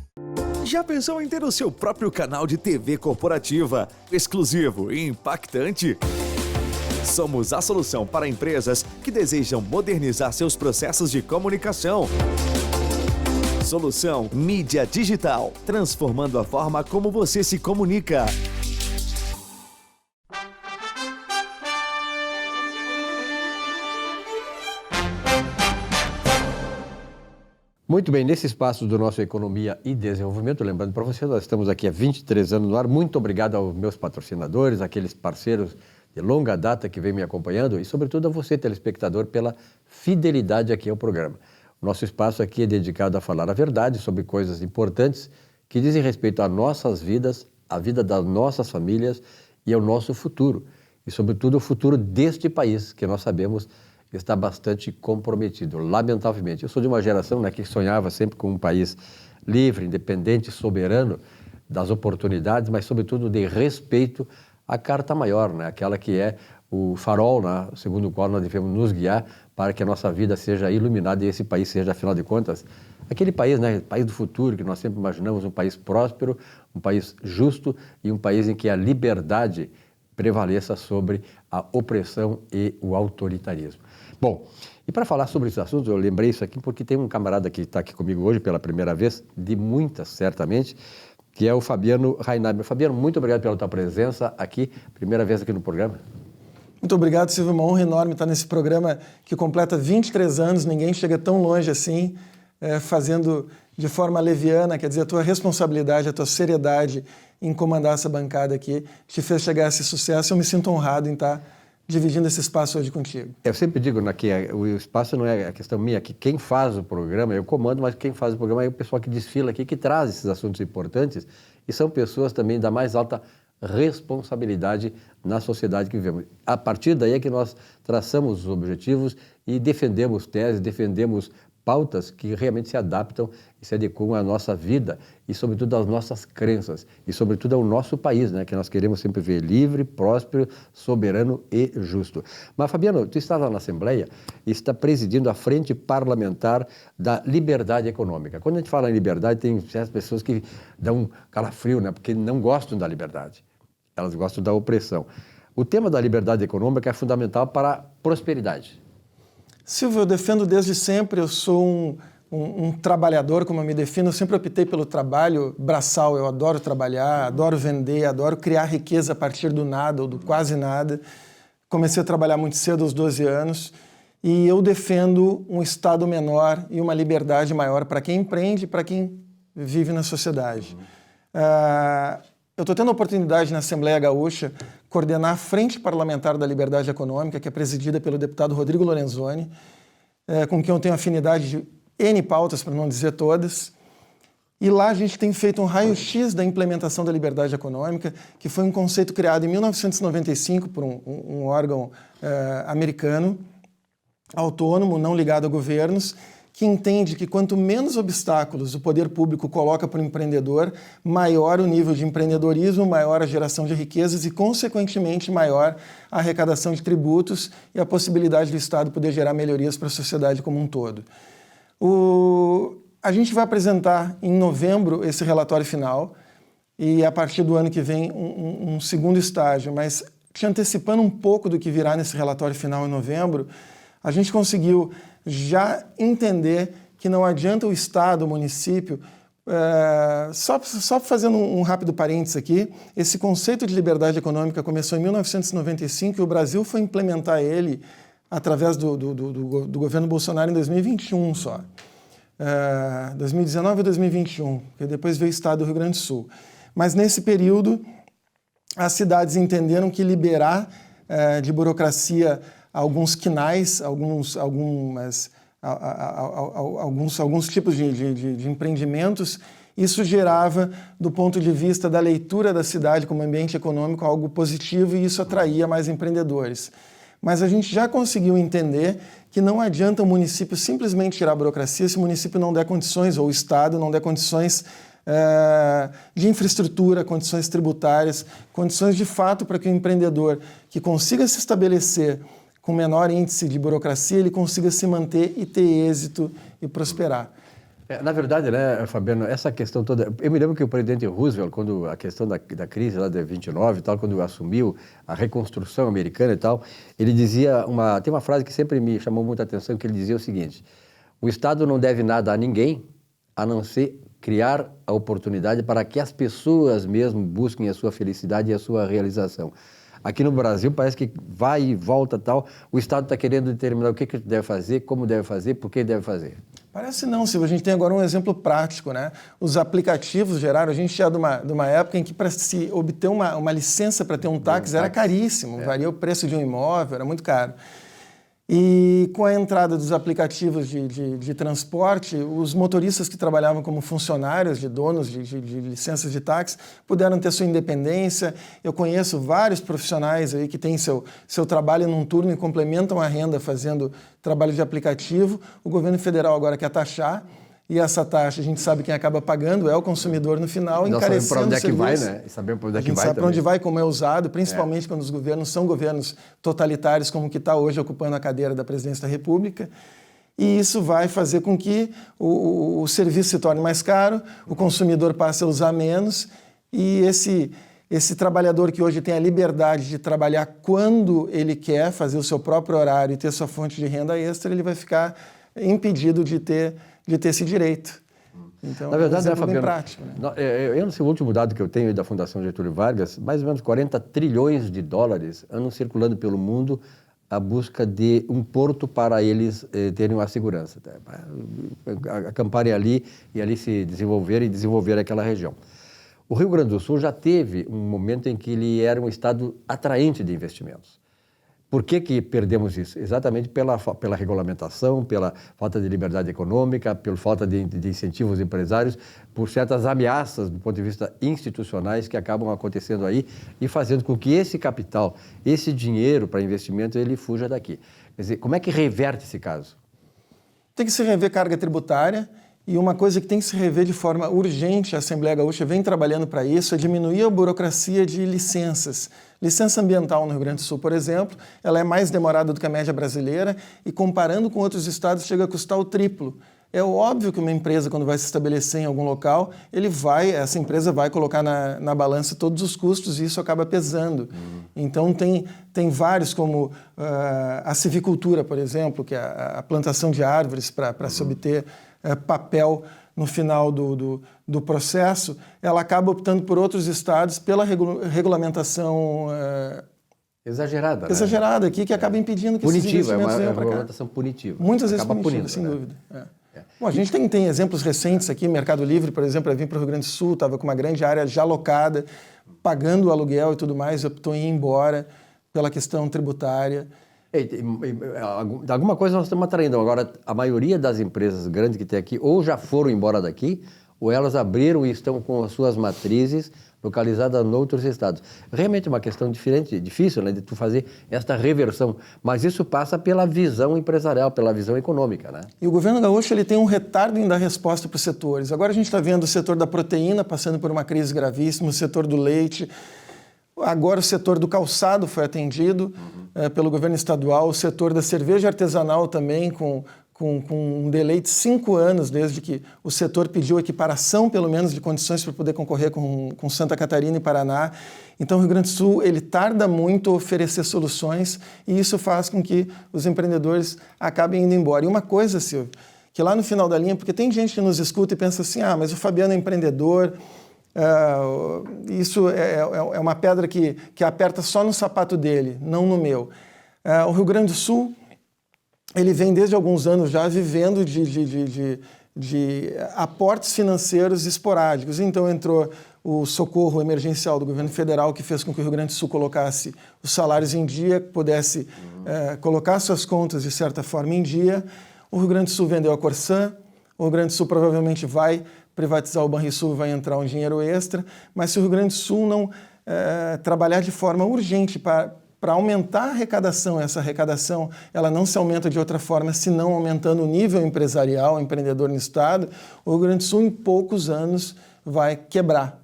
Já pensou em ter o seu próprio canal de TV corporativa, exclusivo e impactante? Somos a solução para empresas que desejam modernizar seus processos de comunicação. Solução Mídia Digital, transformando a forma como você se comunica. Muito bem, nesse espaço do nosso Economia e Desenvolvimento, lembrando para você, nós estamos aqui há 23 anos no ar. Muito obrigado aos meus patrocinadores, aqueles parceiros de longa data que vem me acompanhando e, sobretudo, a você, telespectador, pela fidelidade aqui ao programa. O nosso espaço aqui é dedicado a falar a verdade sobre coisas importantes que dizem respeito às nossas vidas, à vida das nossas famílias e ao nosso futuro. E, sobretudo, o futuro deste país, que nós sabemos está bastante comprometido, lamentavelmente. Eu sou de uma geração, né, que sonhava sempre com um país livre, independente, soberano das oportunidades, mas, sobretudo, de respeito à Carta Maior, né, aquela que é o farol, né, segundo o qual nós devemos nos guiar para que a nossa vida seja iluminada e esse país seja, afinal de contas, aquele país, né, país do futuro, que nós sempre imaginamos, um país próspero, um país justo e um país em que a liberdade prevaleça sobre a opressão e o autoritarismo. Bom, e para falar sobre esse assunto, eu lembrei isso aqui porque tem um camarada que está aqui comigo hoje pela primeira vez, de muitas certamente, que é o Fabiano Reinheimer. Fabiano, muito obrigado pela tua presença aqui, primeira vez aqui no programa. Muito obrigado, Silvio, uma honra enorme estar nesse programa que completa 23 anos, ninguém chega tão longe assim, fazendo de forma leviana, quer dizer, a tua responsabilidade, a tua seriedade em comandar essa bancada aqui, te fez chegar a esse sucesso. Eu me sinto honrado em estar dividindo esse espaço hoje contigo. Eu sempre digo que o espaço não é a questão minha, que quem faz o programa, eu comando, mas quem faz o programa é o pessoal que desfila aqui, que traz esses assuntos importantes e são pessoas também da mais alta responsabilidade na sociedade que vivemos. A partir daí é que nós traçamos os objetivos e defendemos teses, defendemos pautas que realmente se adaptam e se adequam à nossa vida e, sobretudo, às nossas crenças e, sobretudo, ao nosso país, né, que nós queremos sempre ver livre, próspero, soberano e justo. Mas, Fabiano, tu estás lá na Assembleia e está presidindo a Frente Parlamentar da Liberdade Econômica. Quando a gente fala em liberdade, tem certas pessoas que dão um calafrio, né, porque não gostam da liberdade, elas gostam da opressão. O tema da liberdade econômica é fundamental para a prosperidade. Silvio, eu defendo desde sempre, eu sou um trabalhador, como eu me defino, eu sempre optei pelo trabalho braçal, eu adoro trabalhar, adoro vender, adoro criar riqueza a partir do nada ou do quase nada. Comecei a trabalhar muito cedo, aos 12 anos, e eu defendo um Estado menor e uma liberdade maior para quem empreende e para quem vive na sociedade. Eu estou tendo a oportunidade na Assembleia Gaúcha coordenar a Frente Parlamentar da Liberdade Econômica, que é presidida pelo deputado Rodrigo Lorenzoni, com quem eu tenho afinidade de N pautas, para não dizer todas. E lá a gente tem feito um raio-x da implementação da liberdade econômica, que foi um conceito criado em 1995 por um órgão americano, autônomo, não ligado a governos, que entende que quanto menos obstáculos o poder público coloca para o empreendedor, maior o nível de empreendedorismo, maior a geração de riquezas e, consequentemente, maior a arrecadação de tributos e a possibilidade do Estado poder gerar melhorias para a sociedade como um todo. A gente vai apresentar em novembro esse relatório final e, a partir do ano que vem, um segundo estágio, mas te antecipando um pouco do que virá nesse relatório final em novembro, a gente conseguiu já entender que não adianta o Estado, o município, só fazendo um rápido parênteses aqui, esse conceito de liberdade econômica começou em 1995 e o Brasil foi implementar ele através do governo Bolsonaro em 2021 só. 2019 e 2021, que depois veio o Estado do Rio Grande do Sul. Mas nesse período, as cidades entenderam que liberar de burocracia alguns quinais, alguns tipos de empreendimentos, isso gerava, do ponto de vista da leitura da cidade como ambiente econômico, algo positivo e isso atraía mais empreendedores. Mas a gente já conseguiu entender que não adianta o município simplesmente tirar a burocracia se o município não der condições, ou o Estado não der condições de infraestrutura, condições tributárias, condições de fato para que o empreendedor que consiga se estabelecer com menor índice de burocracia, ele consiga se manter e ter êxito e prosperar. Na verdade, né, Fabiano, essa questão toda... Eu me lembro que o presidente Roosevelt, quando a questão da crise lá de 29 e tal, quando assumiu a reconstrução americana e tal, ele dizia tem uma frase que sempre me chamou muita atenção, que ele dizia o seguinte: o Estado não deve nada a ninguém, a não ser criar a oportunidade para que as pessoas mesmo busquem a sua felicidade e a sua realização. Aqui no Brasil parece que vai e volta tal, o Estado está querendo determinar o que deve fazer, como deve fazer, por que deve fazer. Parece não, Silvio. A gente tem agora um exemplo prático, né? Os aplicativos geraram, a gente é de uma época em que para se obter uma licença para ter um táxi era caríssimo, varia o preço de um imóvel, era muito caro. E com a entrada dos aplicativos de transporte, os motoristas que trabalhavam como funcionários de donos de licenças de táxi puderam ter sua independência. Eu conheço vários profissionais aí que têm seu trabalho num turno e complementam a renda fazendo trabalho de aplicativo. O governo federal agora quer taxar. E essa taxa, a gente sabe quem acaba pagando é o consumidor no final, encarecendo o serviço. Para onde é que vai, né? E sabemos para onde é que vai. A gente sabe para onde vai, como é usado, principalmente quando os governos são governos totalitários, como o que está hoje ocupando a cadeira da presidência da República. E isso vai fazer com que o serviço se torne mais caro, o consumidor passe a usar menos e esse trabalhador que hoje tem a liberdade de trabalhar quando ele quer, fazer o seu próprio horário e ter sua fonte de renda extra, ele vai ficar impedido de ter esse direito. Então, na verdade, é bem prático. Né? O último dado que eu tenho da Fundação Getúlio Vargas, mais ou menos 40 trilhões de dólares andam circulando pelo mundo à busca de um porto para eles terem uma segurança, acamparem ali e ali se desenvolver e desenvolver aquela região. O Rio Grande do Sul já teve um momento em que ele era um estado atraente de investimentos. Por que perdemos isso? Exatamente pela regulamentação, pela falta de liberdade econômica, pela falta de incentivos aos empresários, por certas ameaças do ponto de vista institucionais que acabam acontecendo aí e fazendo com que esse capital, esse dinheiro para investimento, ele fuja daqui. Quer dizer, como é que reverte esse caso? Tem que se rever carga tributária. E uma coisa que tem que se rever de forma urgente, a Assembleia Gaúcha vem trabalhando para isso, é diminuir a burocracia de licenças. Licença ambiental no Rio Grande do Sul, por exemplo, ela é mais demorada do que a média brasileira e, comparando com outros estados, chega a custar o triplo. É óbvio que uma empresa, quando vai se estabelecer em algum local, essa empresa vai colocar na balança todos os custos e isso acaba pesando. Então, tem vários, como a civicultura, por exemplo, que é a plantação de árvores para se obter papel no final do processo, ela acaba optando por outros estados pela regulamentação exagerada, né? Exagerada aqui, que acaba impedindo que esses Punitiva, investimentos venham é para uma cá. regulamentação punitiva. Muitas vezes Acaba punitiva, punindo, sem né? dúvida. Bom, a gente tem exemplos recentes aqui, Mercado Livre, por exemplo, vim para o Rio Grande do Sul, estava com uma grande área já alocada, pagando o aluguel e tudo mais, optou em ir embora pela questão tributária. Alguma coisa nós estamos atraindo. Agora, a maioria das empresas grandes que tem aqui ou já foram embora daqui, ou elas abriram e estão com as suas matrizes localizadas em outros estados. Realmente é uma questão diferente, difícil, né, de tu fazer esta reversão, mas isso passa pela visão empresarial, pela visão econômica, né? E o governo gaúcho ele tem um retardo em dar resposta para os setores. Agora a gente está vendo o setor da proteína passando por uma crise gravíssima, o setor do leite. Agora o setor do calçado foi atendido pelo governo estadual, o setor da cerveja artesanal também, com um delay de 5 anos, desde que o setor pediu equiparação, pelo menos, de condições para poder concorrer com Santa Catarina e Paraná. Então, o Rio Grande do Sul, ele tarda muito a oferecer soluções e isso faz com que os empreendedores acabem indo embora. E uma coisa, Silvio, que lá no final da linha, porque tem gente que nos escuta e pensa assim, mas o Fabiano é empreendedor, isso é uma pedra que aperta só no sapato dele, não no meu. O Rio Grande do Sul, ele vem desde alguns anos já vivendo de aportes financeiros esporádicos. Então entrou o socorro emergencial do governo federal, que fez com que o Rio Grande do Sul colocasse os salários em dia, pudesse colocar suas contas de certa forma em dia. O Rio Grande do Sul vendeu a Corsã, o Rio Grande do Sul provavelmente vai privatizar o Banrisul, vai entrar um dinheiro extra, mas se o Rio Grande do Sul não trabalhar de forma urgente para aumentar a arrecadação, essa arrecadação ela não se aumenta de outra forma, senão aumentando o nível empresarial, empreendedor no Estado, o Rio Grande do Sul em poucos anos vai quebrar.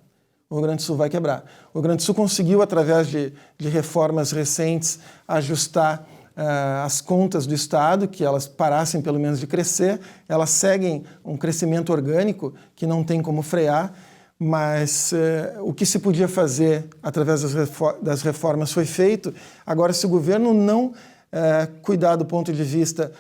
O Rio Grande do Sul vai quebrar. O Rio Grande do Sul conseguiu, através de reformas recentes, ajustar as contas do Estado, que elas parassem pelo menos de crescer, elas seguem um crescimento orgânico que não tem como frear, mas o que se podia fazer através das reformas foi feito. Agora, se o governo não cuidar do ponto de vista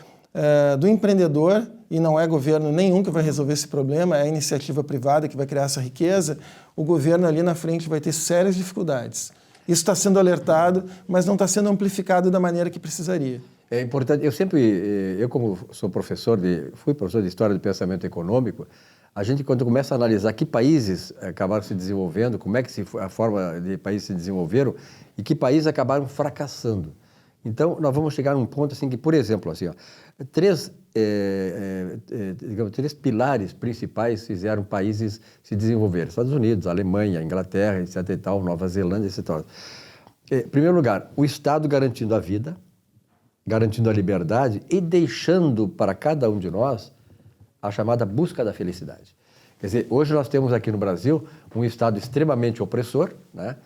do empreendedor, e não é governo nenhum que vai resolver esse problema, é a iniciativa privada que vai criar essa riqueza, o governo ali na frente vai ter sérias dificuldades. Isso está sendo alertado, mas não está sendo amplificado da maneira que precisaria. É importante, eu como sou fui professor de História do Pensamento Econômico, a gente quando começa a analisar que países acabaram se desenvolvendo, como é que a forma de países se desenvolveram e que países acabaram fracassando. Então, nós vamos chegar num ponto assim que, por exemplo, assim, três pilares principais fizeram países se desenvolverem. Estados Unidos, Alemanha, Inglaterra, etc. e tal, Nova Zelândia, etc. Em primeiro lugar, o Estado garantindo a vida, garantindo a liberdade e deixando para cada um de nós a chamada busca da felicidade. Quer dizer, hoje nós temos aqui no Brasil um Estado extremamente opressor, né?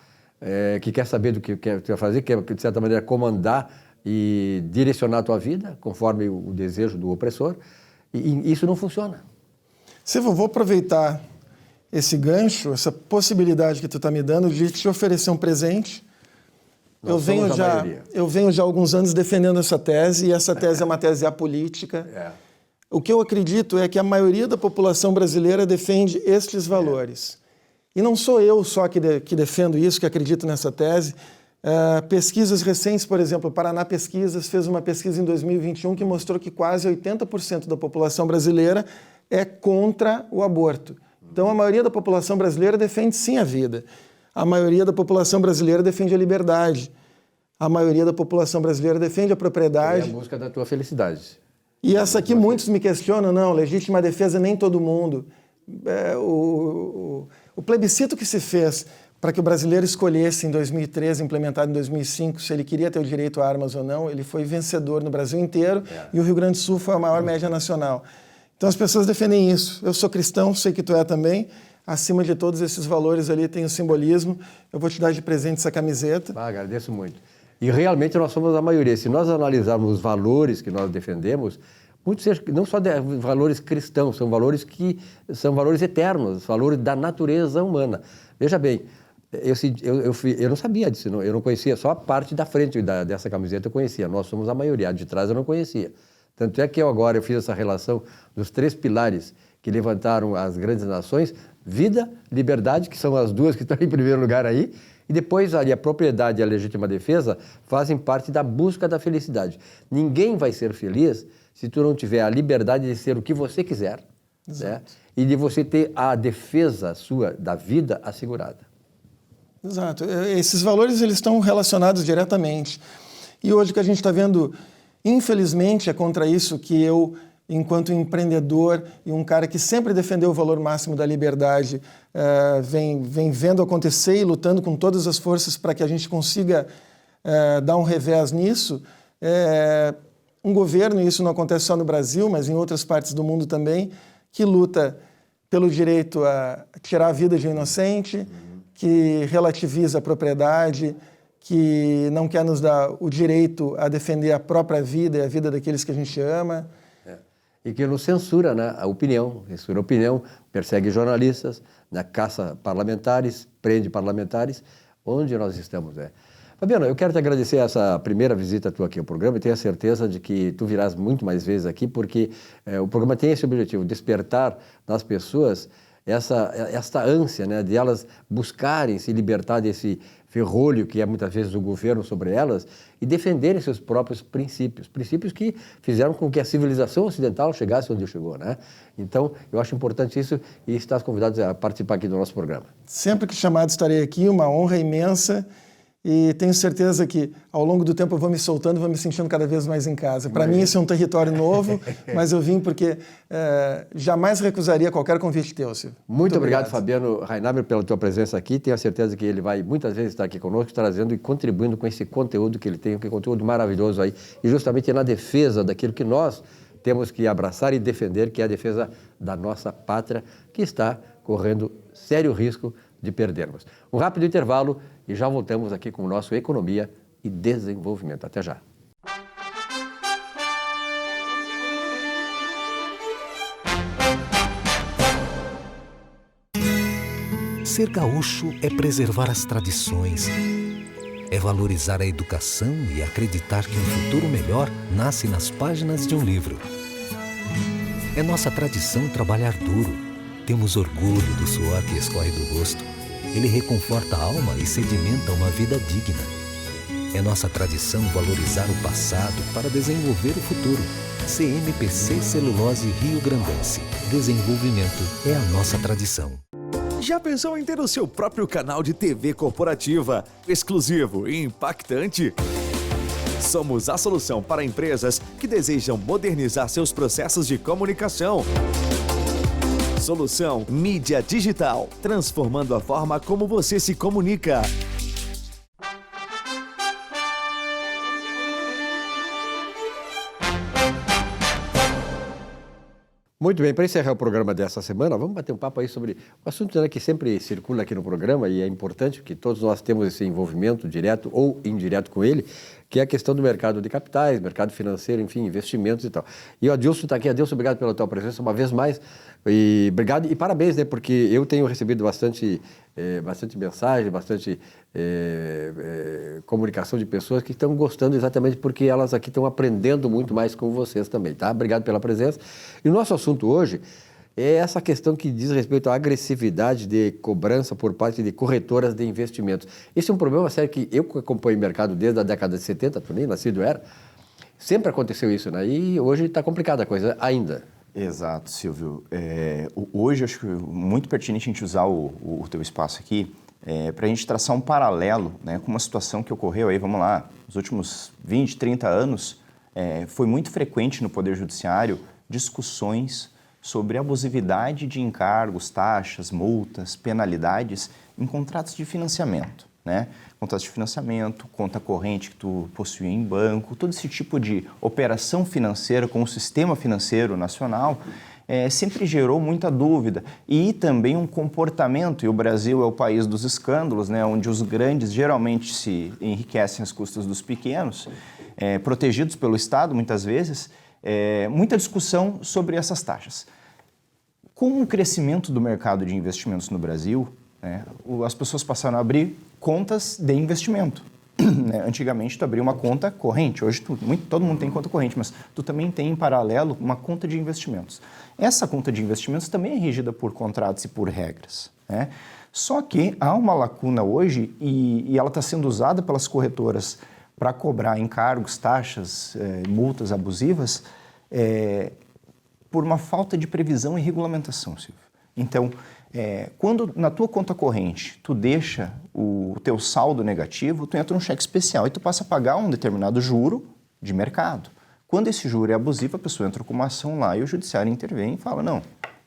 Que quer saber do que quer fazer, quer, de certa maneira, comandar e direcionar a tua vida conforme o desejo do opressor, e isso não funciona. Silvio, vou aproveitar esse gancho, essa possibilidade que tu está me dando de te oferecer um presente. Eu venho já há alguns anos defendendo essa tese, e essa tese é uma tese apolítica. O que eu acredito é que a maioria da população brasileira defende estes valores. E não sou eu só que defendo isso, que acredito nessa tese. Pesquisas recentes, por exemplo, o Paraná Pesquisas fez uma pesquisa em 2021 que mostrou que quase 80% da população brasileira é contra o aborto. Então, a maioria da população brasileira defende sim a vida. A maioria da população brasileira defende a liberdade. A maioria da população brasileira defende a propriedade. É a busca da tua felicidade. E essa aqui muitos me questionam, não, legítima defesa nem todo mundo. O plebiscito que se fez para que o brasileiro escolhesse em 2013, implementado em 2005, se ele queria ter o direito a armas ou não, ele foi vencedor no Brasil inteiro e o Rio Grande do Sul foi a maior média nacional. Então as pessoas defendem isso. Eu sou cristão, sei que tu é também. Acima de todos esses valores ali tem o simbolismo. Eu vou te dar de presente essa camiseta. Agradeço muito. E realmente nós somos a maioria. Se nós analisarmos os valores que nós defendemos, muitos não só valores cristãos, são valores que são valores eternos, valores da natureza humana. Veja bem, eu não sabia disso, eu não conhecia, só a parte da frente dessa camiseta eu conhecia. Nós somos a maioria, a de trás eu não conhecia. Tanto é que eu fiz essa relação dos 3 pilares que levantaram as grandes nações, vida, liberdade, que são as duas que estão em primeiro lugar aí, e depois ali a propriedade e a legítima defesa fazem parte da busca da felicidade. Ninguém vai ser feliz se tu não tiver a liberdade de ser o que você quiser, né? E de você ter a defesa sua da vida assegurada. Exato. Esses valores eles estão relacionados diretamente. E hoje o que a gente está vendo, infelizmente, é contra isso que eu, enquanto empreendedor e um cara que sempre defendeu o valor máximo da liberdade, vem vendo acontecer e lutando com todas as forças para que a gente consiga dar um revés nisso. Um governo, e isso não acontece só no Brasil, mas em outras partes do mundo também, que luta pelo direito a tirar a vida de um inocente, que relativiza a propriedade, que não quer nos dar o direito a defender a própria vida e a vida daqueles que a gente ama. E que nos censura, né, a opinião, censura a opinião, persegue jornalistas, né, caça parlamentares, prende parlamentares, onde nós estamos, né? Fabiano, eu quero te agradecer essa primeira visita tua aqui ao programa e tenho a certeza de que tu virás muito mais vezes aqui, porque o programa tem esse objetivo, despertar nas pessoas esta ânsia, né, de elas buscarem se libertar desse ferrolho que é muitas vezes o governo sobre elas e defenderem seus próprios princípios, princípios que fizeram com que a civilização ocidental chegasse onde chegou, né? Então, eu acho importante isso e estás convidado a participar aqui do nosso programa. Sempre que chamado estarei aqui, uma honra imensa. E tenho certeza que, ao longo do tempo, eu vou me soltando, vou me sentindo cada vez mais em casa. Para mim, esse é um território novo, mas eu vim porque jamais recusaria qualquer convite teu, Silvio. Muito obrigado, Fabiano Reinhaber, pela tua presença aqui. Tenho a certeza que ele vai muitas vezes estar aqui conosco, trazendo e contribuindo com esse conteúdo que ele tem, que é um conteúdo maravilhoso aí, e justamente na defesa daquilo que nós temos que abraçar e defender, que é a defesa da nossa pátria, que está correndo sério risco de perdermos. Um rápido intervalo e já voltamos aqui com o nosso Economia e Desenvolvimento. Até já. Ser gaúcho é preservar as tradições, é valorizar a educação e acreditar que um futuro melhor nasce nas páginas de um livro. É nossa tradição trabalhar duro. Temos orgulho do suor que escorre do rosto. Ele reconforta a alma e sedimenta uma vida digna. É nossa tradição valorizar o passado para desenvolver o futuro. CMPC Celulose Rio Grandense. Desenvolvimento é a nossa tradição. Já pensou em ter o seu próprio canal de TV corporativa, exclusivo e impactante? Somos a solução para empresas que desejam modernizar seus processos de comunicação. Solução Mídia Digital, transformando a forma como você se comunica. Muito bem, para encerrar o programa dessa semana, vamos bater um papo aí sobre o assunto, né, que sempre circula aqui no programa e é importante que todos nós temos esse envolvimento direto ou indireto com ele, que é a questão do mercado de capitais, mercado financeiro, enfim, investimentos e tal. E o Adilson está aqui. Adilson, obrigado pela tua presença uma vez mais. E obrigado e parabéns, né, porque eu tenho recebido bastante mensagem, bastante comunicação de pessoas que estão gostando exatamente porque elas aqui estão aprendendo muito mais com vocês também, tá? Obrigado pela presença. E o nosso assunto hoje é essa questão que diz respeito à agressividade de cobrança por parte de corretoras de investimentos. Esse é um problema sério que eu acompanho o mercado desde a década de 70, tu nem nascido era, sempre aconteceu isso, né? E hoje está complicada a coisa ainda. Exato, Silvio. Hoje acho que é muito pertinente a gente usar o teu espaço aqui para a gente traçar um paralelo, né, com uma situação que ocorreu aí, vamos lá, nos últimos 20, 30 anos, foi muito frequente no Poder Judiciário discussões sobre abusividade de encargos, taxas, multas, penalidades em contratos de financiamento, né? Contratos de financiamento, conta corrente que tu possuía em banco, todo esse tipo de operação financeira com o sistema financeiro nacional sempre gerou muita dúvida e também um comportamento, e o Brasil é o país dos escândalos, né, onde os grandes geralmente se enriquecem às custas dos pequenos, protegidos pelo Estado muitas vezes, muita discussão sobre essas taxas. Com o crescimento do mercado de investimentos no Brasil, as pessoas passaram a abrir contas de investimento. né? Antigamente tu abria uma conta corrente, hoje todo mundo tem conta corrente, mas tu também tem em paralelo uma conta de investimentos. Essa conta de investimentos também é regida por contratos e por regras, né? Só que há uma lacuna hoje e ela está sendo usada pelas corretoras para cobrar encargos, taxas, multas abusivas por uma falta de previsão e regulamentação, Silvio. Então, quando na tua conta corrente tu deixa o teu saldo negativo, tu entra num cheque especial e tu passa a pagar um determinado juro de mercado. Quando esse juro é abusivo, a pessoa entra com uma ação lá e o judiciário intervém e fala, não,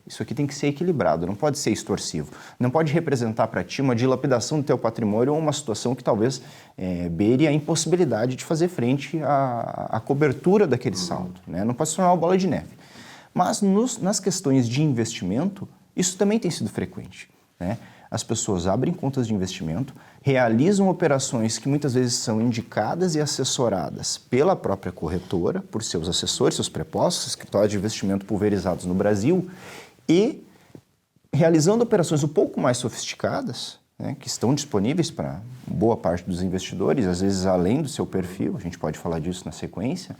isso aqui tem que ser equilibrado, não pode ser extorsivo, não pode representar para ti uma dilapidação do teu patrimônio ou uma situação que talvez beire a impossibilidade de fazer frente à cobertura daquele saldo, né? Não pode se tornar uma bola de neve. Mas nas questões de investimento, isso também tem sido frequente, né? As pessoas abrem contas de investimento, realizam operações que muitas vezes são indicadas e assessoradas pela própria corretora, por seus assessores, seus prepostos, escritórios de investimento pulverizados no Brasil, e realizando operações um pouco mais sofisticadas, né, que estão disponíveis para boa parte dos investidores, às vezes além do seu perfil, a gente pode falar disso na sequência,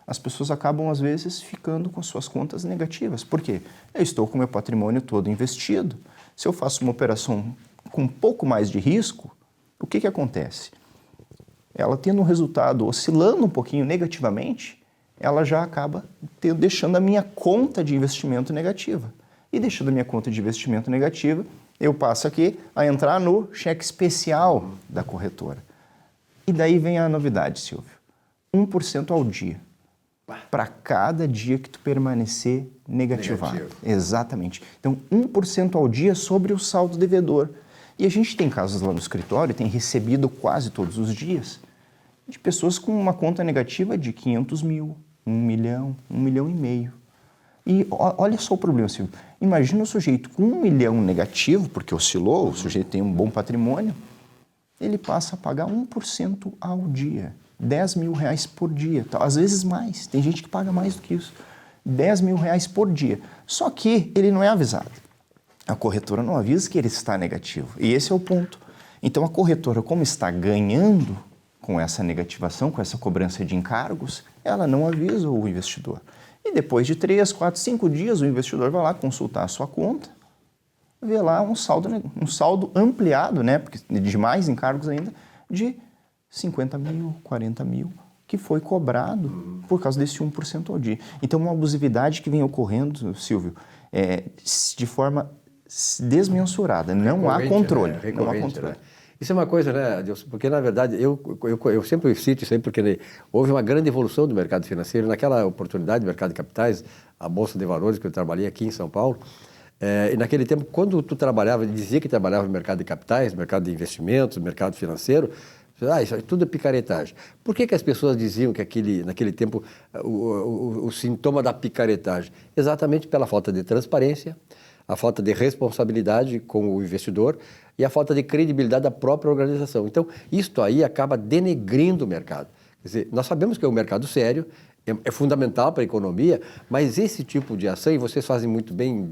as pessoas acabam, às vezes, ficando com suas contas negativas. Por quê? Eu estou com o meu patrimônio todo investido. Se eu faço uma operação com um pouco mais de risco, o que acontece? Ela tendo um resultado oscilando um pouquinho negativamente, ela já acaba deixando a minha conta de investimento negativa. E deixando a minha conta de investimento negativa, eu passo aqui a entrar no cheque especial da corretora. E daí vem a novidade, Silvio. 1% ao dia. Para cada dia que tu permanecer negativado. Negativo. Exatamente. Então, 1% ao dia sobre o saldo devedor. E a gente tem casos lá no escritório, tem recebido quase todos os dias, de pessoas com uma conta negativa de 500 mil, 1 milhão, 1 milhão e meio. E olha só o problema, Silvio. Imagina o sujeito com 1 milhão negativo, porque oscilou, o sujeito tem um bom patrimônio, ele passa a pagar 1% ao dia. 10 mil reais por dia, às vezes mais, tem gente que paga mais do que isso, 10 mil reais por dia. Só que ele não é avisado. A corretora não avisa que ele está negativo. E esse é o ponto. Então a corretora, como está ganhando com essa negativação, com essa cobrança de encargos, ela não avisa o investidor. E depois de 3, 4, 5 dias, o investidor vai lá consultar a sua conta, vê lá um saldo ampliado, né, porque de mais encargos ainda, de 50 mil, 40 mil, que foi cobrado por causa desse 1% ao dia. Então, uma abusividade que vem ocorrendo, Silvio, de forma desmensurada. Não há controle. Né? Não há controle. Né? Isso é uma coisa, né, Adilson? Porque, na verdade, eu sempre cito isso aí, porque houve uma grande evolução do mercado financeiro. Naquela oportunidade do mercado de capitais, a Bolsa de Valores, que eu trabalhei aqui em São Paulo, e naquele tempo, quando tu trabalhava, dizia que trabalhava no mercado de capitais, no mercado de investimentos, no mercado financeiro, isso é tudo picaretagem. Por que as pessoas diziam que naquele tempo o sintoma da picaretagem? Exatamente pela falta de transparência, a falta de responsabilidade com o investidor e a falta de credibilidade da própria organização. Então, isto aí acaba denegrindo o mercado. Quer dizer, nós sabemos que é um mercado sério, é fundamental para a economia, mas esse tipo de ação, e vocês fazem muito bem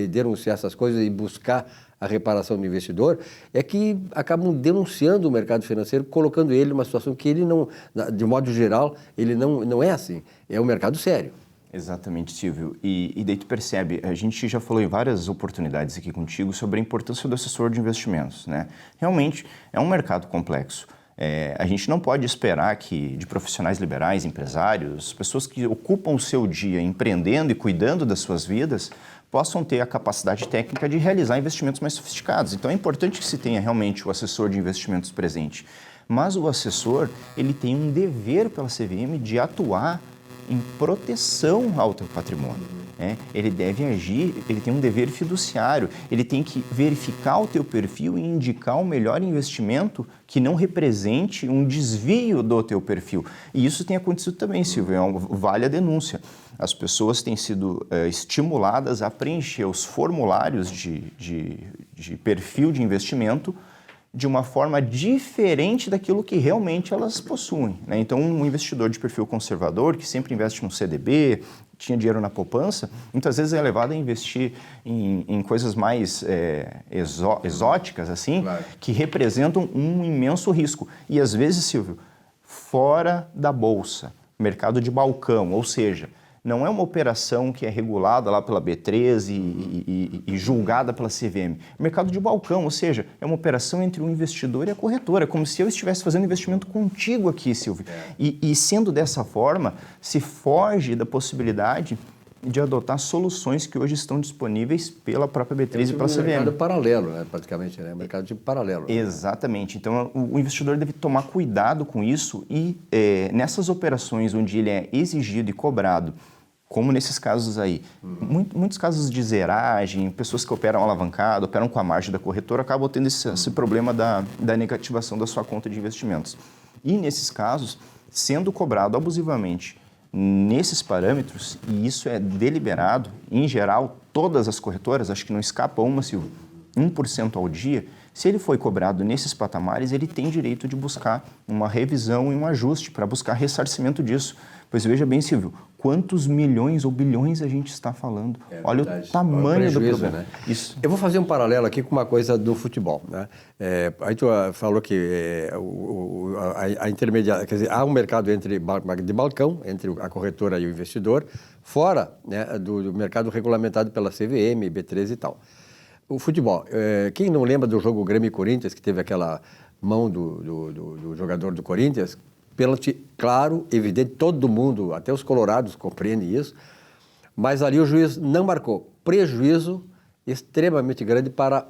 denunciar essas coisas e buscar a reparação do investidor, é que acabam denunciando o mercado financeiro, colocando ele numa situação que ele não, de modo geral, ele não é assim. É um mercado sério. Exatamente, Silvio. E daí tu percebe, a gente já falou em várias oportunidades aqui contigo sobre a importância do assessor de investimentos, né? Realmente, é um mercado complexo. A gente não pode esperar que de profissionais liberais, empresários, pessoas que ocupam o seu dia empreendendo e cuidando das suas vidas, possam ter a capacidade técnica de realizar investimentos mais sofisticados. Então é importante que se tenha realmente o assessor de investimentos presente. Mas o assessor, ele tem um dever pela CVM de atuar em proteção ao teu patrimônio. Ele deve agir, ele tem um dever fiduciário, ele tem que verificar o teu perfil e indicar o melhor investimento que não represente um desvio do teu perfil. E isso tem acontecido também, Silvio, vale a denúncia. As pessoas têm sido estimuladas a preencher os formulários de perfil de investimento de uma forma diferente daquilo que realmente elas possuem, né? Então, um investidor de perfil conservador, que sempre investe no CDB, tinha dinheiro na poupança, muitas vezes é levado a investir em coisas mais exóticas, assim, claro, que representam um imenso risco. E, às vezes, Silvio, fora da bolsa, mercado de balcão, ou seja, não é uma operação que é regulada lá pela B3 e julgada pela CVM. Mercado de balcão, ou seja, é uma operação entre o investidor e a corretora, como se eu estivesse fazendo investimento contigo aqui, Silvio. E sendo dessa forma, se foge da possibilidade de adotar soluções que hoje estão disponíveis pela própria B3 e pela CVM. É um mercado paralelo, né? Praticamente, né? Mercado de paralelo. Exatamente. Então, o investidor deve tomar cuidado com isso e nessas operações onde ele é exigido e cobrado, como nesses casos aí, muitos casos de zeragem, pessoas que operam alavancado, operam com a margem da corretora, acabam tendo esse problema da negativação da sua conta de investimentos. E nesses casos, sendo cobrado abusivamente nesses parâmetros, e isso é deliberado, em geral, todas as corretoras, acho que não escapa uma, Silvio, 1% ao dia, se ele foi cobrado nesses patamares, ele tem direito de buscar uma revisão e um ajuste para buscar ressarcimento disso. Pois veja bem, Silvio, quantos milhões ou bilhões a gente está falando? Olha verdade. O tamanho do problema. Né? Isso. Eu vou fazer um paralelo aqui com uma coisa do futebol. Né? Aí tu falou que a intermediária, quer dizer, há um mercado de balcão entre a corretora e o investidor, fora, né, do mercado regulamentado pela CVM, B13 e tal. O futebol, quem não lembra do jogo Grêmio e Corinthians, que teve aquela mão do jogador do Corinthians, pênalti claro, evidente, todo mundo, até os colorados compreendem isso, mas ali o juiz não marcou. Prejuízo extremamente grande para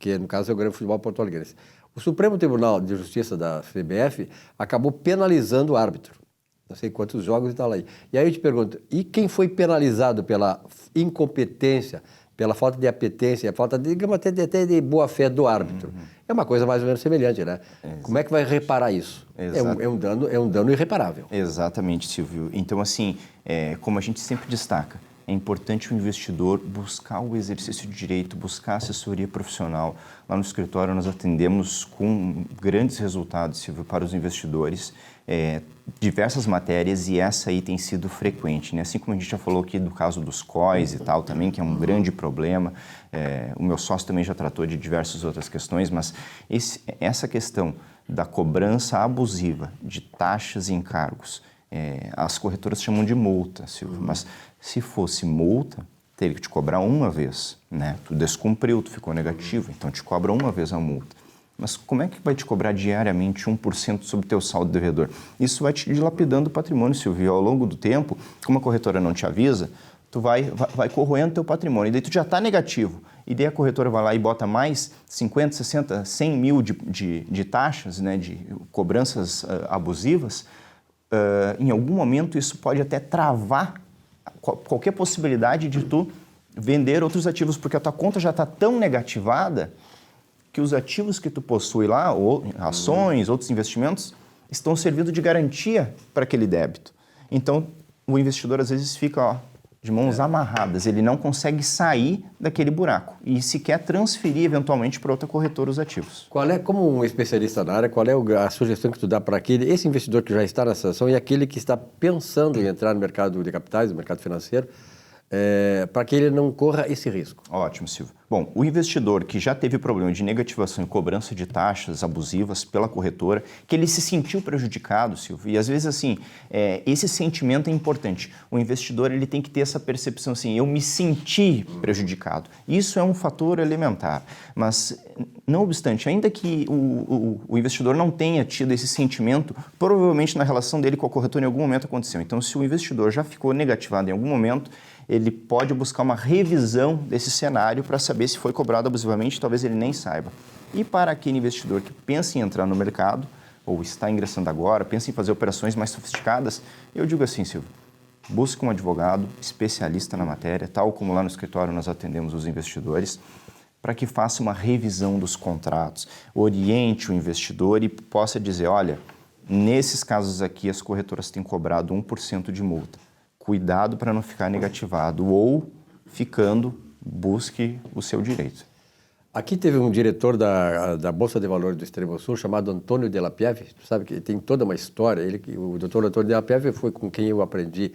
que no caso é o Grêmio Futebol Porto Alegrense. O Supremo Tribunal de Justiça da CBF acabou penalizando o árbitro. Não sei quantos jogos e tal aí. E aí eu te pergunto, e quem foi penalizado pela incompetência, pela falta de apetência, falta de, digamos, até de boa-fé do árbitro? É uma coisa mais ou menos semelhante, né? Exatamente. Como é que vai reparar isso? É um dano irreparável. Exatamente, Silvio. Então, assim, como a gente sempre destaca, é importante o investidor buscar o exercício de direito, buscar assessoria profissional. Lá no escritório nós atendemos com grandes resultados, Silvio, para os investidores, diversas matérias, e essa aí tem sido frequente, né? Assim como a gente já falou aqui do caso dos COIs e tal também, que é um grande problema. O meu sócio também já tratou de diversas outras questões, mas essa questão da cobrança abusiva de taxas e encargos, as corretoras chamam de multa, Silvio, mas se fosse multa, teria que te cobrar uma vez, né? Tu descumpriu, tu ficou negativo, então te cobra uma vez a multa. Mas como é que vai te cobrar diariamente 1% sobre o teu saldo devedor? Isso vai te dilapidando o patrimônio, Silvio. Ao longo do tempo, como a corretora não te avisa, tu vai corroendo teu patrimônio. E daí tu já está negativo. E daí a corretora vai lá e bota mais 50, 60, 100 mil de taxas, né, de cobranças abusivas. Em algum momento isso pode até travar qualquer possibilidade de tu vender outros ativos, porque a tua conta já está tão negativada que os ativos que tu possui lá, ou ações, outros investimentos, estão servindo de garantia para aquele débito. Então, o investidor às vezes fica de mãos amarradas, ele não consegue sair daquele buraco e sequer transferir eventualmente para outra corretora os ativos. Como um especialista na área, qual é a sugestão que tu dá para esse investidor que já está nessa situação e aquele que está pensando em entrar no mercado de capitais, no mercado financeiro, para que ele não corra esse risco? Ótimo, Silvio. Bom, o investidor que já teve problema de negativação e cobrança de taxas abusivas pela corretora, que ele se sentiu prejudicado, Silvio, e às vezes assim, esse sentimento é importante. O investidor ele tem que ter essa percepção assim, eu me senti prejudicado. Isso é um fator elementar, mas não obstante, ainda que o investidor não tenha tido esse sentimento, provavelmente na relação dele com a corretora em algum momento aconteceu. Então, se o investidor já ficou negativado em algum momento, ele pode buscar uma revisão desse cenário para saber se foi cobrado abusivamente, talvez ele nem saiba. E para aquele investidor que pensa em entrar no mercado, ou está ingressando agora, pensa em fazer operações mais sofisticadas, eu digo assim, Silvio, busque um advogado especialista na matéria, tal como lá no escritório nós atendemos os investidores, para que faça uma revisão dos contratos, oriente o investidor e possa dizer, olha, nesses casos aqui as corretoras têm cobrado 1% de multa. Cuidado para não ficar negativado ou ficando, busque o seu direito. Aqui teve um diretor da Bolsa de Valores do Extremo Sul chamado Antônio Della Pieve. Tu sabe que tem toda uma história. O doutor Antônio Della Pieve foi com quem eu aprendi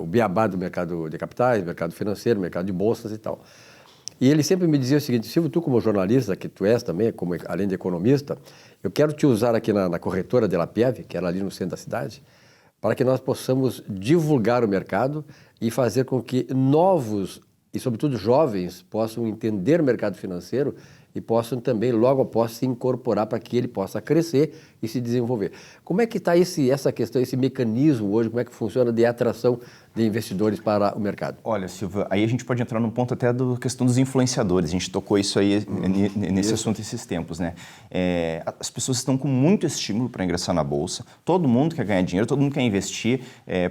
o beabá do mercado de capitais, mercado financeiro, mercado de bolsas e tal. E ele sempre me dizia o seguinte: Silvio, tu como jornalista, que tu és também, além de economista, eu quero te usar aqui na corretora Della Pieve, que era ali no centro da cidade, para que nós possamos divulgar o mercado e fazer com que novos e, sobretudo, jovens possam entender o mercado financeiro e possam também, logo após, se incorporar para que ele possa crescer e se desenvolver. Como é que está essa questão, esse mecanismo hoje, como é que funciona de atração de investidores para o mercado? Olha, Silvio, aí a gente pode entrar num ponto até da questão dos influenciadores. A gente tocou isso aí nesse assunto esses tempos, né? As pessoas estão com muito estímulo para ingressar na Bolsa. Todo mundo quer ganhar dinheiro, todo mundo quer investir.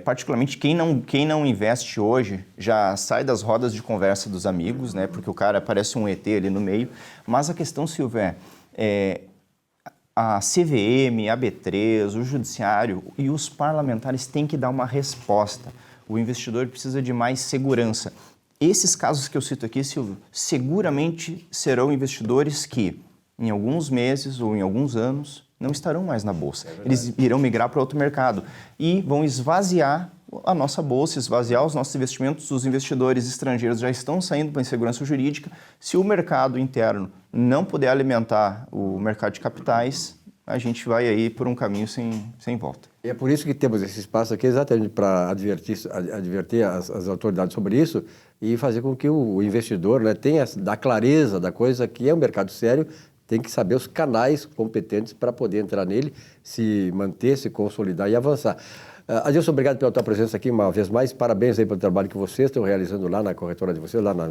Particularmente quem não investe hoje já sai das rodas de conversa dos amigos, né? Porque o cara parece um ET ali no meio. Mas a questão, Silvio, a CVM, a B3, o Judiciário e os parlamentares têm que dar uma resposta. O investidor precisa de mais segurança. Esses casos que eu cito aqui, Silvio, seguramente serão investidores que, em alguns meses ou em alguns anos, não estarão mais na Bolsa. Eles irão migrar para outro mercado e vão esvaziar a nossa Bolsa, esvaziar os nossos investimentos. Os investidores estrangeiros já estão saindo para a insegurança jurídica. Se o mercado interno não puder alimentar o mercado de capitais, a gente vai aí por um caminho sem volta. E é por isso que temos esse espaço aqui, exatamente para advertir as autoridades sobre isso e fazer com que o investidor, né, tenha da clareza da coisa que é um mercado sério, tem que saber os canais competentes para poder entrar nele, se manter, se consolidar e avançar. Adilson, obrigado pela tua presença aqui uma vez mais. Parabéns aí pelo trabalho que vocês estão realizando lá na corretora de vocês, lá na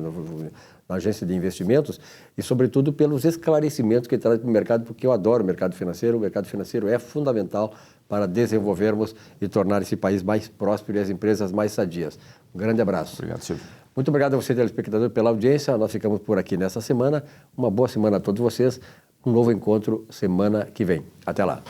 agência de investimentos e, sobretudo, pelos esclarecimentos que traz para o mercado, porque eu adoro o mercado financeiro. O mercado financeiro é fundamental para desenvolvermos e tornar esse país mais próspero e as empresas mais sadias. Um grande abraço. Obrigado, Silvio. Muito obrigado a você, telespectador, pela audiência. Nós ficamos por aqui nessa semana. Uma boa semana a todos vocês. Um novo encontro semana que vem. Até lá.